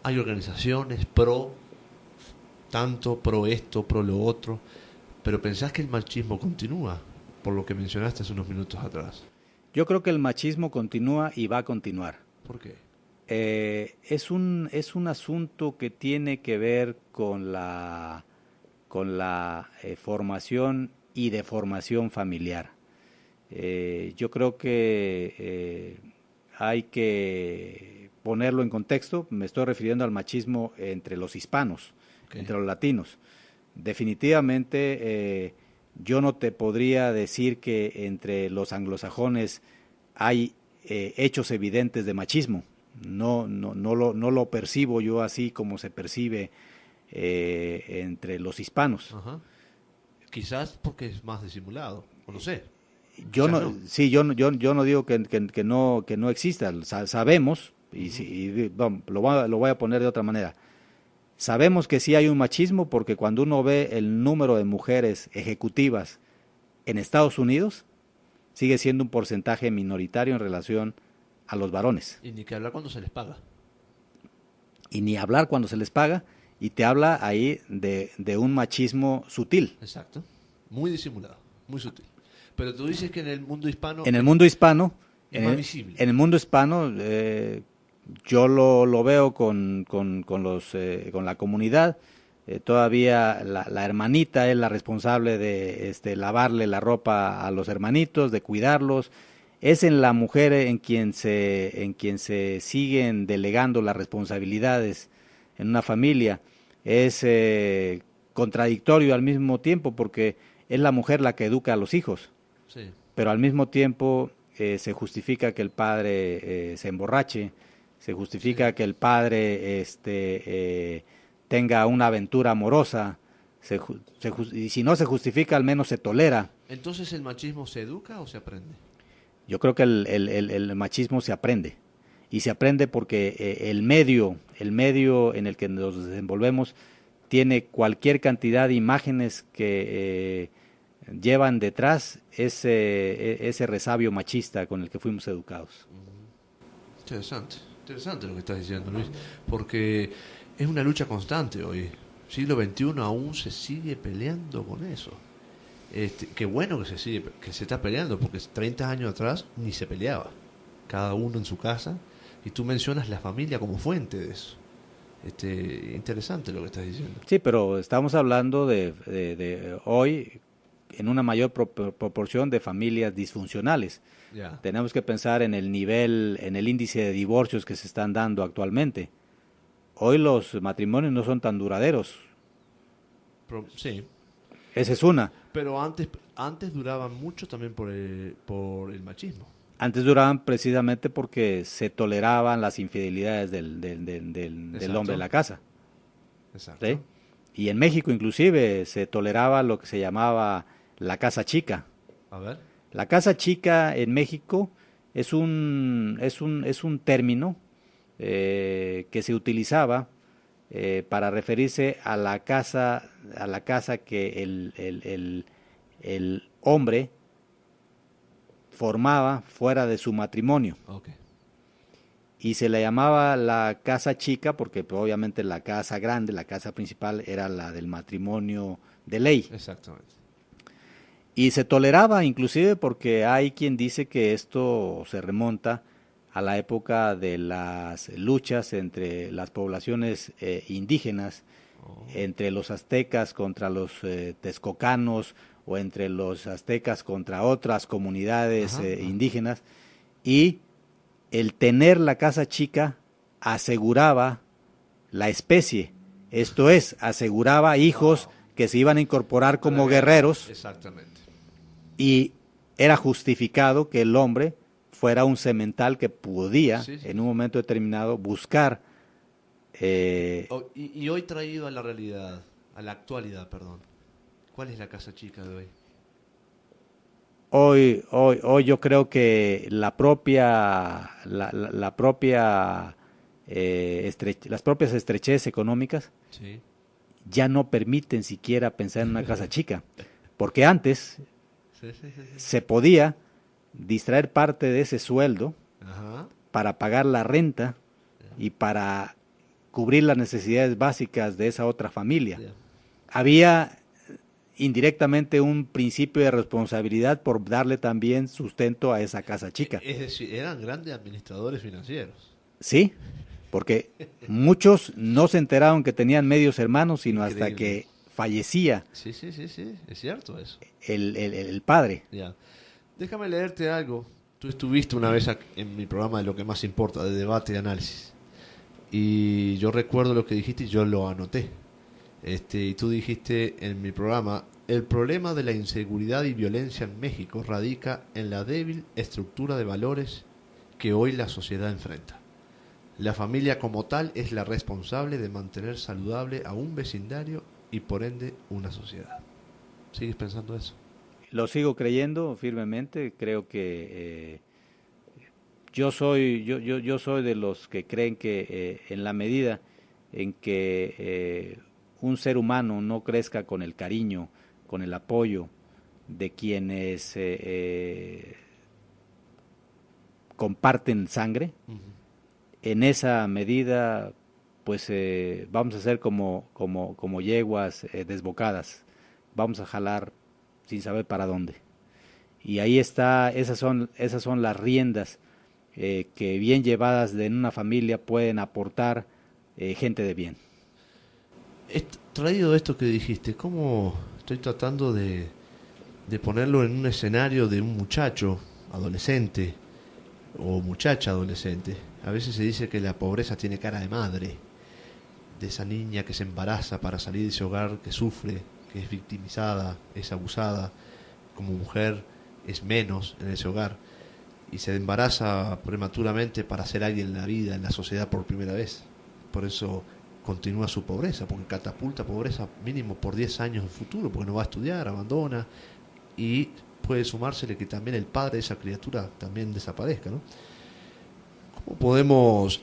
¿Hay organizaciones pro esto, pro lo otro? ¿Pero pensás que el machismo continúa? Por lo que mencionaste hace unos minutos atrás.
Yo creo que el machismo continúa y va a continuar.
¿Por qué?
Es un asunto que tiene que ver con la formación y deformación familiar. Yo creo que hay que ponerlo en contexto. Me estoy refiriendo al machismo entre los hispanos, entre los latinos. Definitivamente yo no te podría decir que entre los anglosajones hay hechos evidentes de machismo. No lo percibo yo así como se percibe entre los hispanos.
Ajá. Quizás porque es más disimulado, o no sé.
Yo no digo que no exista. Sabemos, lo voy a poner de otra manera. Sabemos que sí hay un machismo porque cuando uno ve el número de mujeres ejecutivas en Estados Unidos, sigue siendo un porcentaje minoritario en relación a los varones.
Y ni que hablar cuando se les paga.
Y ni hablar cuando se les paga, y te habla ahí de un machismo sutil.
Exacto. Muy disimulado, muy sutil. Pero tú dices que en el mundo hispano...
En el mundo hispano...
Es más visible.
En el mundo hispano... yo lo veo con la comunidad. Todavía la hermanita es la responsable de lavarle la ropa a los hermanitos, de cuidarlos. Es en la mujer en quien se siguen delegando las responsabilidades en una familia. Es contradictorio al mismo tiempo porque es la mujer la que educa a los hijos.
Sí.
Pero al mismo tiempo se justifica que el padre se emborrache. Se justifica que el padre tenga una aventura amorosa, y si no se justifica, al menos se tolera.
¿Entonces el machismo se educa o se aprende?
Yo creo que el machismo se aprende, y se aprende porque el medio en el que nos desenvolvemos tiene cualquier cantidad de imágenes que llevan detrás ese resabio machista con el que fuimos educados.
Interesante lo que estás diciendo, Luis, porque es una lucha constante hoy. Siglo XXI aún se sigue peleando con eso. Qué bueno que se está peleando, porque 30 años atrás ni se peleaba. Cada uno en su casa, y tú mencionas la familia como fuente de eso. Interesante lo que estás diciendo.
Sí, pero estamos hablando de hoy en una mayor proporción de familias disfuncionales.
Yeah.
Tenemos que pensar en el índice de divorcios que se están dando actualmente. Hoy los matrimonios no son tan duraderos.
Sí.
Esa es una.
Pero antes duraban mucho también por el machismo.
Antes duraban precisamente porque se toleraban las infidelidades del hombre de la casa.
Exacto.
¿Sí? Y en México inclusive se toleraba lo que se llamaba la casa chica.
A ver.
La casa chica en México es un término que se utilizaba para referirse a la casa que el hombre formaba fuera de su matrimonio.
Okay.
Y se le llamaba la casa chica porque pues, obviamente la casa grande, la casa principal era la del matrimonio de ley.
Exactamente.
Y se toleraba inclusive porque hay quien dice que esto se remonta a la época de las luchas entre las poblaciones indígenas, entre los aztecas contra los texcocanos o entre los aztecas contra otras comunidades indígenas, y el tener la casa chica aseguraba la especie, esto es, aseguraba hijos que se iban a incorporar como guerreros.
Exactamente. Y
era justificado que el hombre fuera un semental que podía, en un momento determinado, buscar...
Y hoy traído a la realidad, a la actualidad, perdón, ¿cuál es la casa chica de hoy?
Hoy yo creo que las propias estrecheces económicas
Sí.
ya no permiten siquiera pensar en una casa chica, porque antes
Sí, sí, sí, sí.
se podía distraer parte de ese sueldo
Ajá.
para pagar la renta y para cubrir las necesidades básicas de esa otra familia.
Ya.
Había indirectamente un principio de responsabilidad por darle también sustento a esa casa chica.
Es decir, eran grandes administradores financieros.
Sí, porque muchos no se enteraron que tenían medios hermanos, sino hasta
Increíble.
que fallecía
Sí, sí, sí, sí, es cierto eso.
el padre.
Ya. Déjame leerte algo. Tú estuviste una vez en mi programa de Lo que más importa, de debate y análisis. Y yo recuerdo lo que dijiste y yo lo anoté. Y tú dijiste en mi programa, el problema de la inseguridad y violencia en México radica en la débil estructura de valores que hoy la sociedad enfrenta. La familia como tal es la responsable de mantener saludable a un vecindario y por ende una sociedad. ¿Sigues pensando eso?
Lo sigo creyendo firmemente. Creo que yo soy de los que creen que en la medida en que un ser humano no crezca con el cariño, con el apoyo de quienes comparten sangre, en esa medida pues vamos a ser como yeguas desbocadas, vamos a jalar sin saber para dónde. Y ahí está, esas son las riendas que bien llevadas en una familia pueden aportar gente de bien.
Traído esto que dijiste, ¿cómo estoy tratando de ponerlo en un escenario de un muchacho adolescente o muchacha adolescente? A veces se dice que la pobreza tiene cara de madre, de esa niña que se embaraza para salir de ese hogar, que sufre, que es victimizada, es abusada, como mujer es menos en ese hogar, y se embaraza prematuramente para ser alguien en la vida, en la sociedad por primera vez. Por eso continúa su pobreza, porque catapulta pobreza mínimo por 10 años en futuro, porque no va a estudiar, abandona, y puede sumársele que también el padre de esa criatura también desaparezca, ¿no? ¿Cómo podemos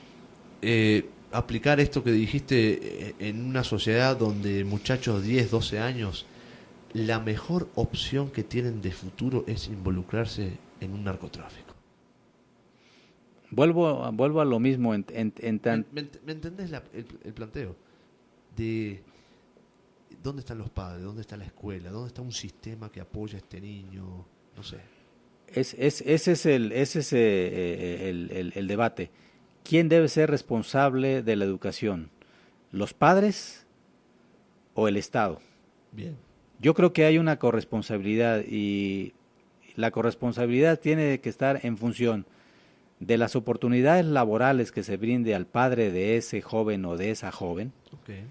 aplicar esto que dijiste en una sociedad donde muchachos de 10, 12 años, la mejor opción que tienen de futuro es involucrarse en un narcotráfico?
Vuelvo a lo mismo ¿Me
¿Me entendés el planteo? De ¿dónde están los padres? ¿Dónde está la escuela? ¿Dónde está un sistema que apoya a este niño? No sé.
Ese es el debate. ¿Quién debe ser responsable de la educación? ¿Los padres o el Estado?
Bien.
Yo creo que hay una corresponsabilidad y la corresponsabilidad tiene que estar en función de las oportunidades laborales que se brinde al padre de ese joven o de esa joven,
Okay.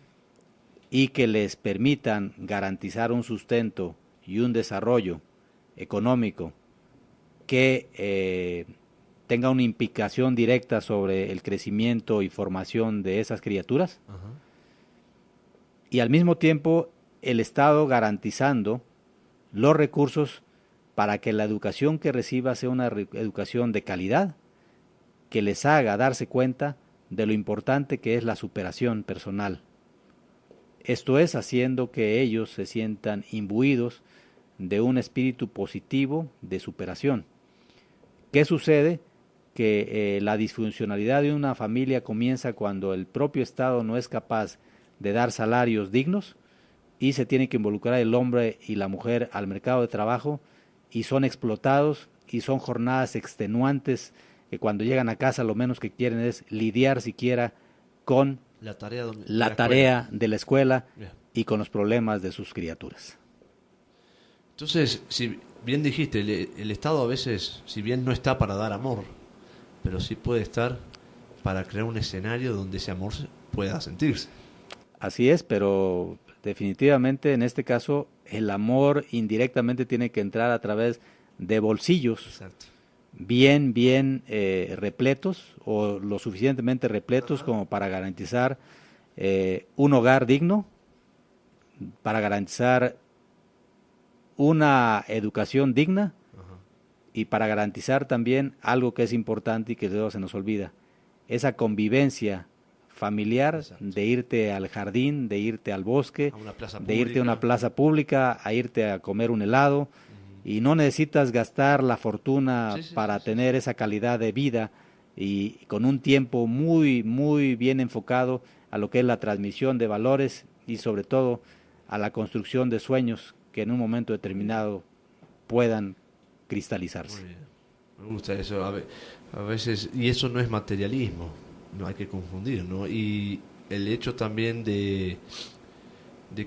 y que les permitan garantizar un sustento y un desarrollo económico que tenga una implicación directa sobre el crecimiento y formación de esas criaturas.
Ajá.
Y al mismo tiempo el Estado garantizando los recursos para que la educación que reciba sea una educación de calidad, que les haga darse cuenta de lo importante que es la superación personal. Esto es haciendo que ellos se sientan imbuidos de un espíritu positivo de superación. ¿Qué sucede? Que la disfuncionalidad de una familia comienza cuando el propio Estado no es capaz de dar salarios dignos y se tiene que involucrar el hombre y la mujer al mercado de trabajo y son explotados y son jornadas extenuantes que cuando llegan a casa lo menos que quieren es lidiar siquiera con
La tarea,
la tarea de la escuela
Bien.
y con los problemas de sus criaturas.
Entonces, si bien dijiste, el Estado a veces, si bien no está para dar amor, pero sí puede estar para crear un escenario donde ese amor pueda sentirse.
Así es, pero definitivamente en este caso el amor indirectamente tiene que entrar a través de bolsillos
Exacto.
bien repletos o lo suficientemente repletos como para garantizar un hogar digno, para garantizar una educación digna y para garantizar también algo que es importante y que luego se nos olvida, esa convivencia familiar. Exacto. De irte al jardín, de irte al bosque, de irte a una plaza pública, a irte a comer un helado, y no necesitas gastar la fortuna para tener esa calidad de vida y con un tiempo muy, muy bien enfocado a lo que es la transmisión de valores y sobre todo a la construcción de sueños que en un momento determinado puedan cristalizarse.
Muy bien. Me gusta eso. A veces, y eso no es materialismo, no hay que confundir, ¿no? Y el hecho también de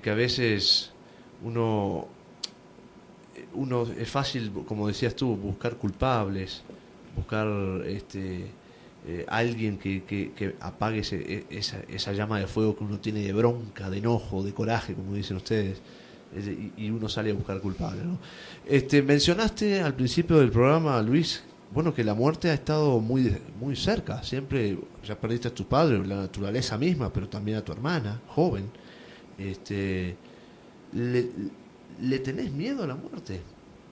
que a veces uno es fácil, como decías tú, buscar culpables, buscar alguien que apague esa llama de fuego que uno tiene de bronca, de enojo, de coraje, como dicen ustedes, y uno sale a buscar culpables, ¿no? Mencionaste al principio del programa, Luis, bueno, que la muerte ha estado muy, muy cerca. Siempre ya perdiste a tu padre, la naturaleza misma, pero también a tu hermana, joven. ¿Le tenés miedo a la muerte?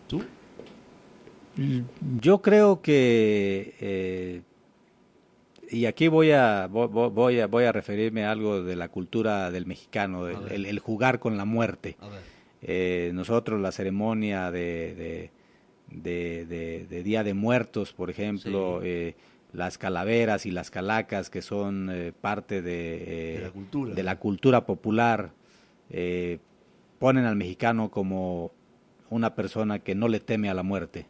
¿Tú?
Yo creo que, y aquí voy a referirme a algo de la cultura del mexicano, el jugar con la muerte. Nosotros la ceremonia de Día de Muertos, por ejemplo, las calaveras y las calacas, que son parte de la cultura popular, ponen al mexicano como una persona que no le teme a la muerte.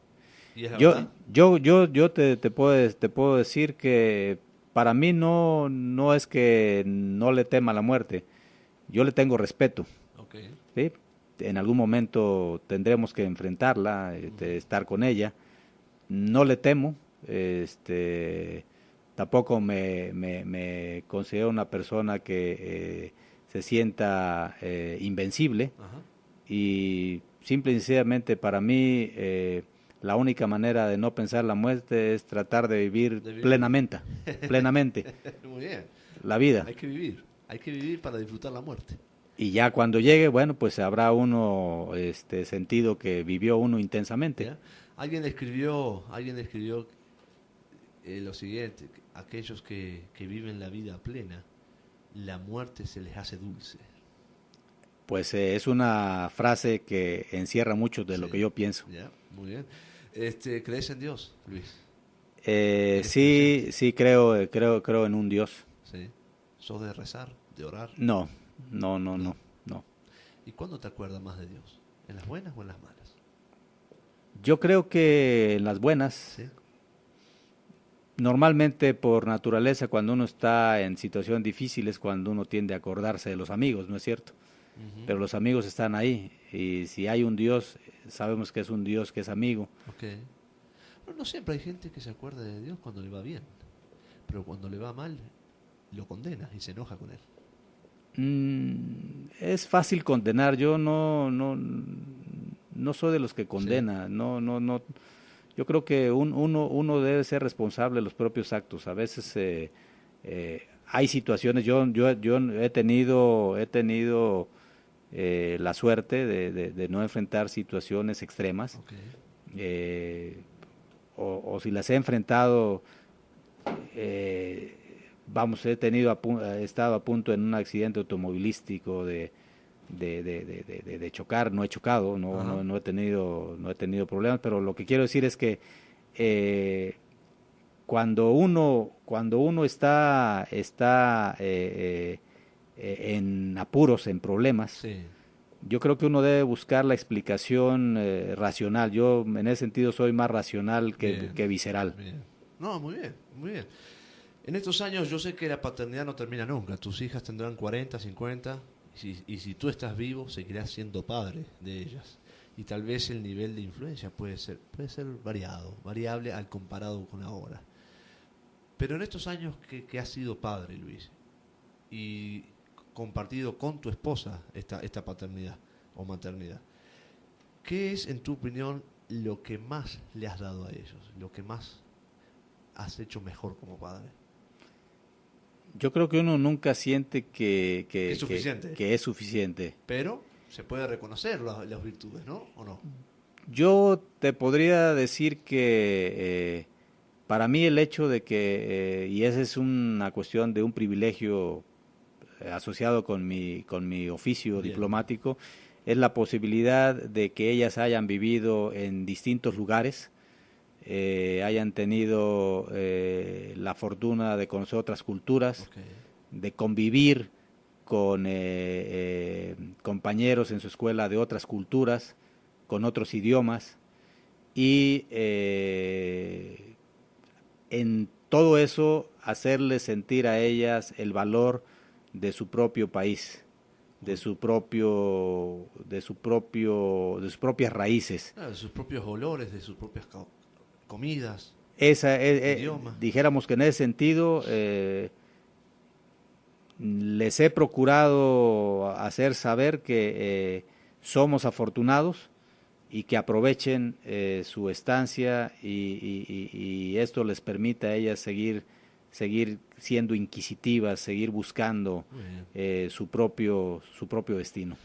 Yo te puedo decir que para mí no es que no le tema a la muerte, yo le tengo respeto.
Okay.
¿Sí? En algún momento tendremos que enfrentarla, estar con ella. No le temo, tampoco me considero una persona que se sienta invencible. Ajá. Y simple y sencillamente para mí la única manera de no pensar la muerte es tratar de vivir plenamente.
Muy bien.
La vida.
Hay que vivir para disfrutar la muerte.
Y ya cuando llegue, bueno, pues habrá uno sentido que vivió uno intensamente.
¿Ya? Alguien escribió lo siguiente: aquellos que viven la vida plena, la muerte se les hace dulce.
Pues es una frase que encierra mucho de lo que yo pienso.
Ya, muy bien. ¿Crees en Dios, Luis?
Sí, creo en un Dios.
Sí. ¿Sos de rezar, de orar?
No.
¿Y cuándo te acuerdas más de Dios? ¿En las buenas o en las malas?
Yo creo que en las buenas.
¿Sí?
Normalmente, por naturaleza, cuando uno está en situaciones difíciles, cuando uno tiende a acordarse de los amigos, ¿no es cierto? Uh-huh. Pero los amigos están ahí, y si hay un Dios, sabemos que es un Dios que es amigo.
Okay. Pero no siempre hay gente que se acuerda de Dios cuando le va bien, pero cuando le va mal, lo condena y se enoja con él.
Es fácil condenar. Yo no soy de los que condena. Sí. No. Yo creo que uno debe ser responsable de los propios actos. A veces hay situaciones. Yo he tenido la suerte de no enfrentar situaciones extremas.
Okay.
O si las he enfrentado, he estado a punto en un accidente automovilístico de chocar. No he chocado, no he tenido problemas, pero lo que quiero decir es que cuando uno está en apuros, en problemas, sí, yo creo que uno debe buscar la explicación racional. Yo en ese sentido soy más racional que visceral.
Bien. No, muy bien. En estos años yo sé que la paternidad no termina nunca. Tus hijas tendrán 40, 50, y si tú estás vivo, seguirás siendo padre de ellas. Y tal vez el nivel de influencia puede ser variable al comparado con ahora. Pero en estos años que has sido padre, Luis, y compartido con tu esposa esta paternidad o maternidad, ¿qué es, en tu opinión, lo que más le has dado a ellos? Lo que más has hecho mejor como padre.
Yo creo que uno nunca siente que es suficiente.
Pero se puede reconocer las virtudes, ¿no? ¿O no?
Yo te podría decir que para mí el hecho de que, y esa es una cuestión de un privilegio asociado con mi oficio
Bien.
diplomático, es la posibilidad de que ellas hayan vivido en distintos lugares, hayan tenido la fortuna de conocer otras culturas,
Okay.
de convivir con compañeros en su escuela de otras culturas, con otros idiomas, y en todo eso hacerles sentir a ellas el valor de su propio país, de sus propias raíces.
De sus propios olores, de sus propias comidas, idioma.
Dijéramos que en ese sentido les he procurado hacer saber que somos afortunados y que aprovechen su estancia y esto les permite a ellas seguir siendo inquisitivas, seguir buscando su propio destino.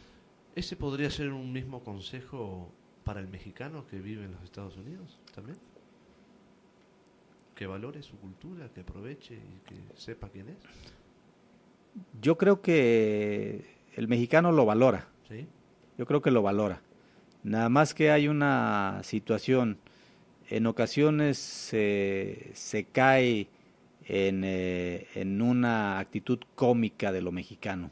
¿Ese podría ser un mismo consejo para el mexicano que vive en los Estados Unidos también? Que valore su cultura, que aproveche y que sepa quién es.
Yo creo que el mexicano lo valora.
¿Sí?
Yo creo que lo valora. Nada más que hay una situación, en ocasiones se cae en una actitud cómica de lo mexicano.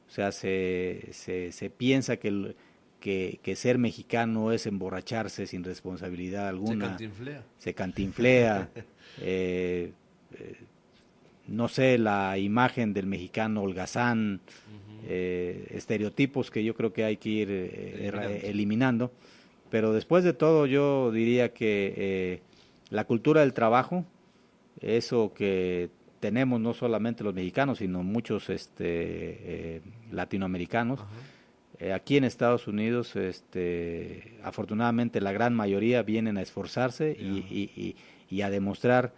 O sea, se piensa que ser mexicano es emborracharse sin responsabilidad alguna. Se cantinflea. No sé, la imagen del mexicano holgazán, estereotipos que yo creo que hay que ir eliminando. Pero después de todo yo diría que la cultura del trabajo, eso que tenemos no solamente los mexicanos, sino muchos latinoamericanos, aquí en Estados Unidos, afortunadamente la gran mayoría vienen a esforzarse y a demostrar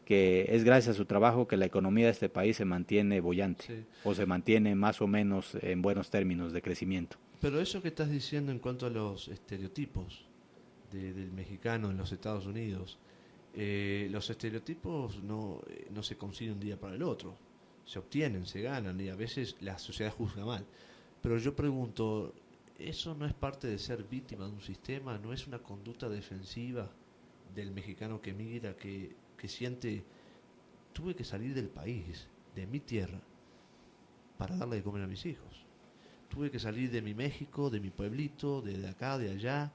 que es gracias a su trabajo que la economía de este país se mantiene boyante, sí, o se mantiene más o menos en buenos términos de crecimiento.
Pero eso que estás diciendo en cuanto a los estereotipos del mexicano en los Estados Unidos, los estereotipos no se consiguen un día para el otro, se obtienen, se ganan y a veces la sociedad juzga mal. Pero yo pregunto, ¿eso no es parte de ser víctima de un sistema? ¿No es una conducta defensiva del mexicano que migra, que siente, tuve que salir del país, de mi tierra, para darle de comer a mis hijos? Tuve que salir de mi México, de mi pueblito, de acá, de allá,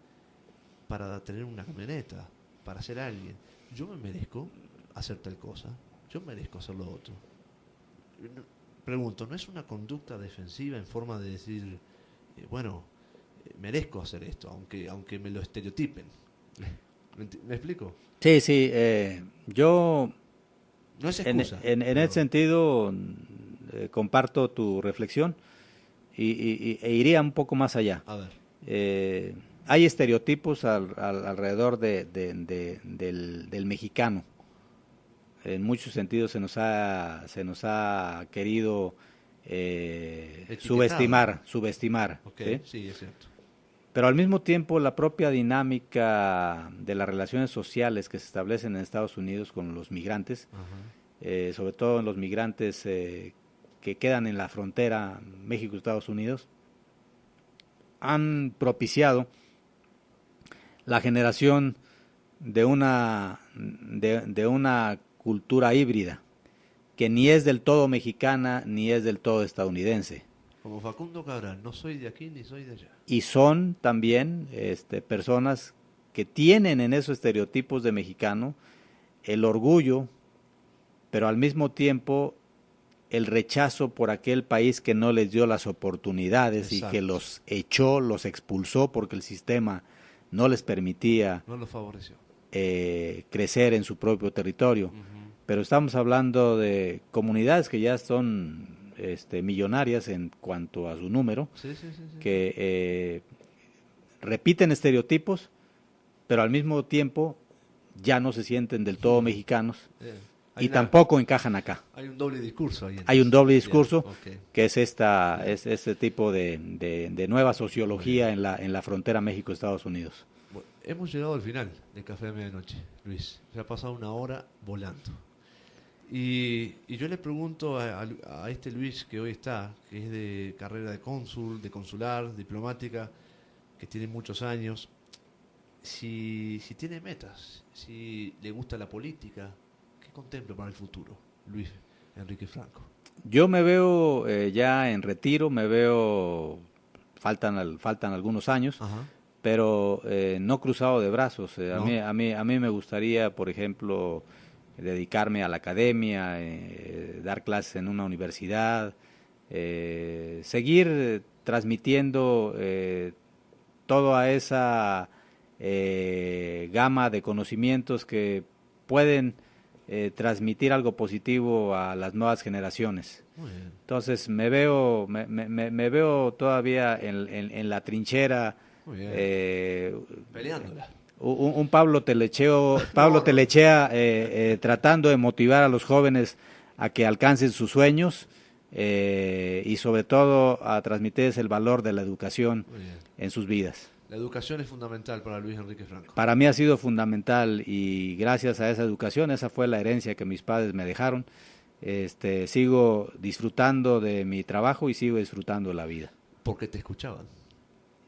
para tener una camioneta, para ser alguien. Yo me merezco hacer tal cosa, yo merezco hacer lo otro. Pregunto, ¿no es una conducta defensiva en forma de decir, merezco hacer esto, aunque me lo estereotipen? ¿Me explico?
Sí, sí, yo
no es excusa,
en ese sentido comparto tu reflexión e iría un poco más allá.
A ver.
Hay estereotipos alrededor del mexicano. En muchos sentidos se nos ha querido subestimar.
Okay, ¿sí? Sí, es cierto.
Pero al mismo tiempo la propia dinámica de las relaciones sociales que se establecen en Estados Unidos con los migrantes, sobre todo en los migrantes que quedan en la frontera México-Estados Unidos, han propiciado la generación de una cultura híbrida que ni es del todo mexicana ni es del todo estadounidense.
Como Facundo Cabral, no soy de aquí ni soy de allá.
Y son también personas que tienen en esos estereotipos de mexicano el orgullo, pero al mismo tiempo el rechazo por aquel país que no les dio las oportunidades. Exacto. Y que los echó, los expulsó porque el sistema no les permitía,
no los favoreció,
crecer en su propio territorio. Pero estamos hablando de comunidades que ya son millonarias en cuanto a su número, sí. Que repiten estereotipos, pero al mismo tiempo ya no se sienten del todo mexicanos y tampoco encajan acá.
Hay un doble discurso ahí.
Hay un doble discurso, que es este tipo de nueva sociología en la frontera México-Estados Unidos.
Bueno, hemos llegado al final del Café de Medianoche, Luis. Se ha pasado una hora volando. Y yo le pregunto a este Luis que hoy está, que es de carrera de cónsul, de consular, diplomática, que tiene muchos años, si tiene metas, si le gusta la política, ¿qué contempla para el futuro, Luis Enrique Franco?
Yo me veo ya en retiro, me veo, faltan algunos años,
Ajá.
pero no cruzado de brazos.
¿No?
A mí me gustaría, por ejemplo, dedicarme a la academia, dar clases en una universidad, seguir transmitiendo toda esa gama de conocimientos que pueden transmitir algo positivo a las nuevas generaciones.
Muy bien.
Entonces me veo todavía en la trinchera,
Muy bien. Peleándola.
un Pablo Telechea tratando de motivar a los jóvenes a que alcancen sus sueños y sobre todo a transmitirles el valor de la educación en sus vidas.
La educación es fundamental para Luis Enrique Franco.
Para mí ha sido fundamental y gracias a esa educación, esa fue la herencia que mis padres me dejaron. Sigo disfrutando de mi trabajo y sigo disfrutando de la vida.
Porque te escuchaban.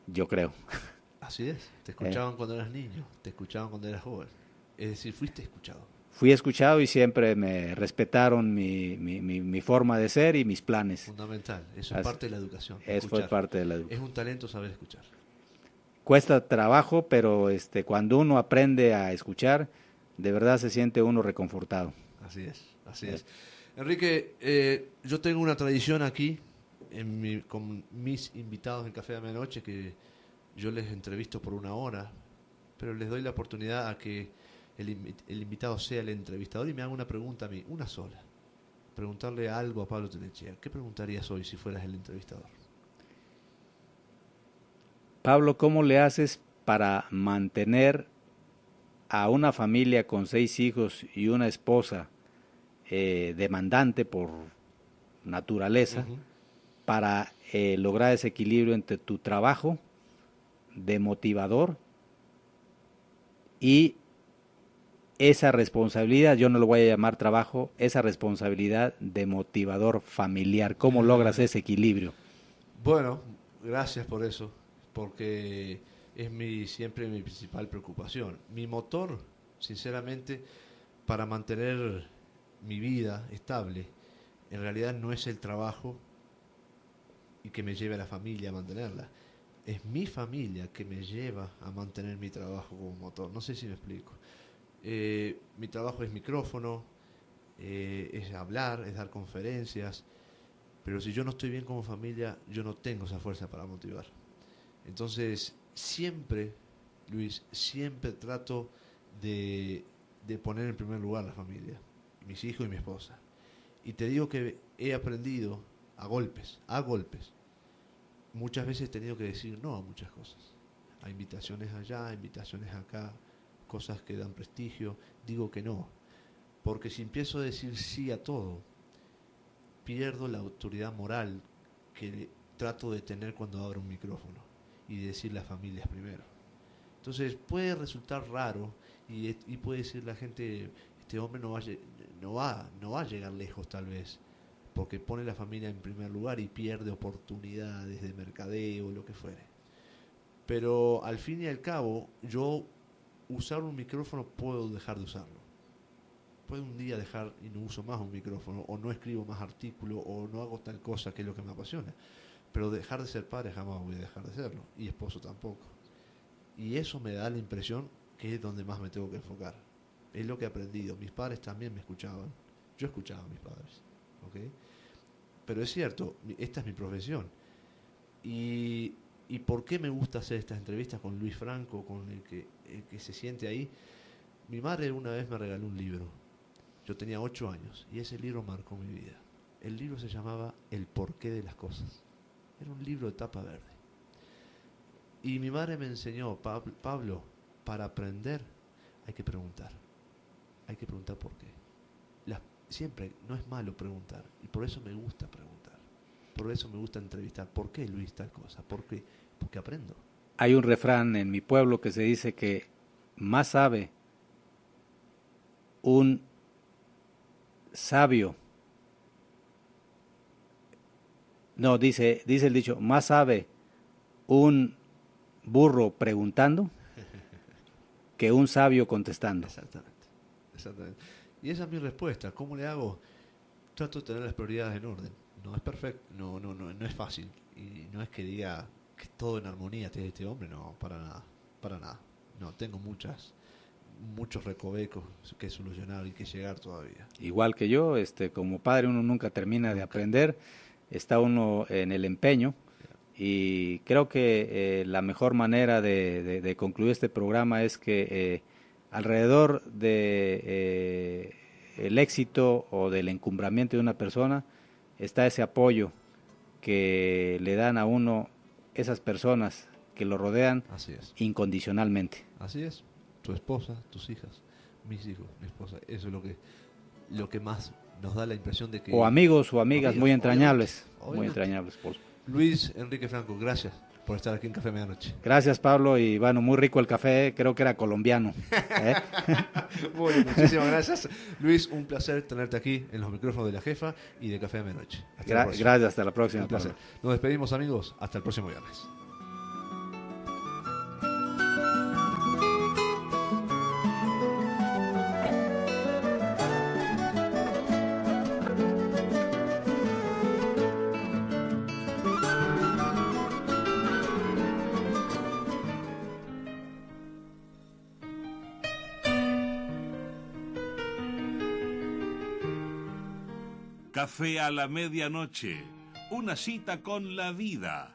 Yo creo.
Así es. Te escuchaban cuando eras niño, te escuchaban cuando eras joven. Es decir, fuiste escuchado.
Fui escuchado y siempre me respetaron mi forma de ser y mis planes.
Fundamental. Eso es parte de la educación.
Eso fue parte de la educación.
Es un talento saber escuchar.
Cuesta trabajo, pero cuando uno aprende a escuchar, de verdad se siente uno reconfortado.
Así es, así es. Enrique, yo tengo una tradición aquí con mis invitados en Café de Medianoche que yo les entrevisto por una hora, pero les doy la oportunidad a que el invitado sea el entrevistador y me haga una pregunta a mí, una sola. Preguntarle algo a Pablo Telechea. ¿Qué preguntarías hoy si fueras el entrevistador?
Pablo, ¿cómo le haces para mantener a una familia con 6 hijos y una esposa demandante por naturaleza para lograr ese equilibrio entre tu trabajo de motivador y esa responsabilidad, yo no lo voy a llamar trabajo, esa responsabilidad de motivador familiar? ¿Cómo logras ese equilibrio?
Bueno, gracias por eso, porque es siempre mi principal preocupación. Mi motor, sinceramente, para mantener mi vida estable, en realidad no es el trabajo y que me lleve a la familia a mantenerla. Es mi familia que me lleva a mantener mi trabajo como motor. No sé si me explico. Mi trabajo es micrófono, es hablar, es dar conferencias, pero si yo no estoy bien como familia, yo no tengo esa fuerza para motivar. Entonces, siempre, Luis, siempre trato de poner en primer lugar la familia, mis hijos y mi esposa. Y te digo que he aprendido a golpes. Muchas veces he tenido que decir no a muchas cosas. A invitaciones allá, a invitaciones acá, cosas que dan prestigio, digo que no. Porque si empiezo a decir sí a todo, pierdo la autoridad moral que trato de tener cuando abro un micrófono y decir las familias primero. Entonces puede resultar raro y puede decir la gente, este hombre no va a llegar lejos tal vez, porque pone la familia en primer lugar y pierde oportunidades de mercadeo o lo que fuere. Pero al fin y al cabo, yo usar un micrófono puedo dejar de usarlo. Puedo un día dejar y no uso más un micrófono, o no escribo más artículos, o no hago tal cosa que es lo que me apasiona. Pero dejar de ser padre jamás voy a dejar de serlo, y esposo tampoco. Y eso me da la impresión que es donde más me tengo que enfocar. Es lo que he aprendido. Mis padres también me escuchaban. Yo escuchaba a mis padres. ¿Okay? Pero es cierto, esta es mi profesión. ¿Y por qué me gusta hacer estas entrevistas con Luis Franco, con el que se siente ahí? Mi madre una vez me regaló un libro. Yo tenía 8 años y ese libro marcó mi vida. El libro se llamaba El porqué de las cosas. Era un libro de tapa verde. Y mi madre me enseñó, Pablo, para aprender hay que preguntar. Hay que preguntar por qué. Siempre no es malo preguntar. Y por eso me gusta preguntar. Por eso me gusta entrevistar. ¿Por qué Luis tal cosa? ¿Por qué? Porque aprendo.
Hay un refrán en mi pueblo que se dice que más sabe un sabio, no, dice el dicho, más sabe un burro preguntando que un sabio contestando.
Exactamente. Y esa es mi respuesta. ¿Cómo le hago? Trato de tener las prioridades en orden. No es perfecto, no es fácil. Y no es que diga que todo en armonía tiene este hombre, no, para nada. No, tengo muchos recovecos que solucionar y que llegar todavía.
Igual que yo, como padre uno nunca termina de aprender, está uno en el empeño. Y creo que la mejor manera de concluir este programa es que alrededor de el éxito o del encumbramiento de una persona está ese apoyo que le dan a uno esas personas que lo rodean.
Así es.
Incondicionalmente.
Así es. Tu esposa, tus hijas, mis hijos, mi esposa. Eso es lo que más nos da la impresión de que...
O amigos o amigas muy entrañables.
Obviamente.
Muy entrañables, por
Luis Enrique Franco, gracias por estar aquí en Café Medianoche.
Gracias, Pablo, y bueno, muy rico el café, creo que era colombiano.
Bueno, muchísimas gracias. Luis, un placer tenerte aquí en los micrófonos de La Jefa y de Café Medianoche.
Gracias, hasta la próxima.
Un placer.
Pablo.
Nos despedimos, amigos, hasta el próximo viernes.
Café a la medianoche, una cita con la vida.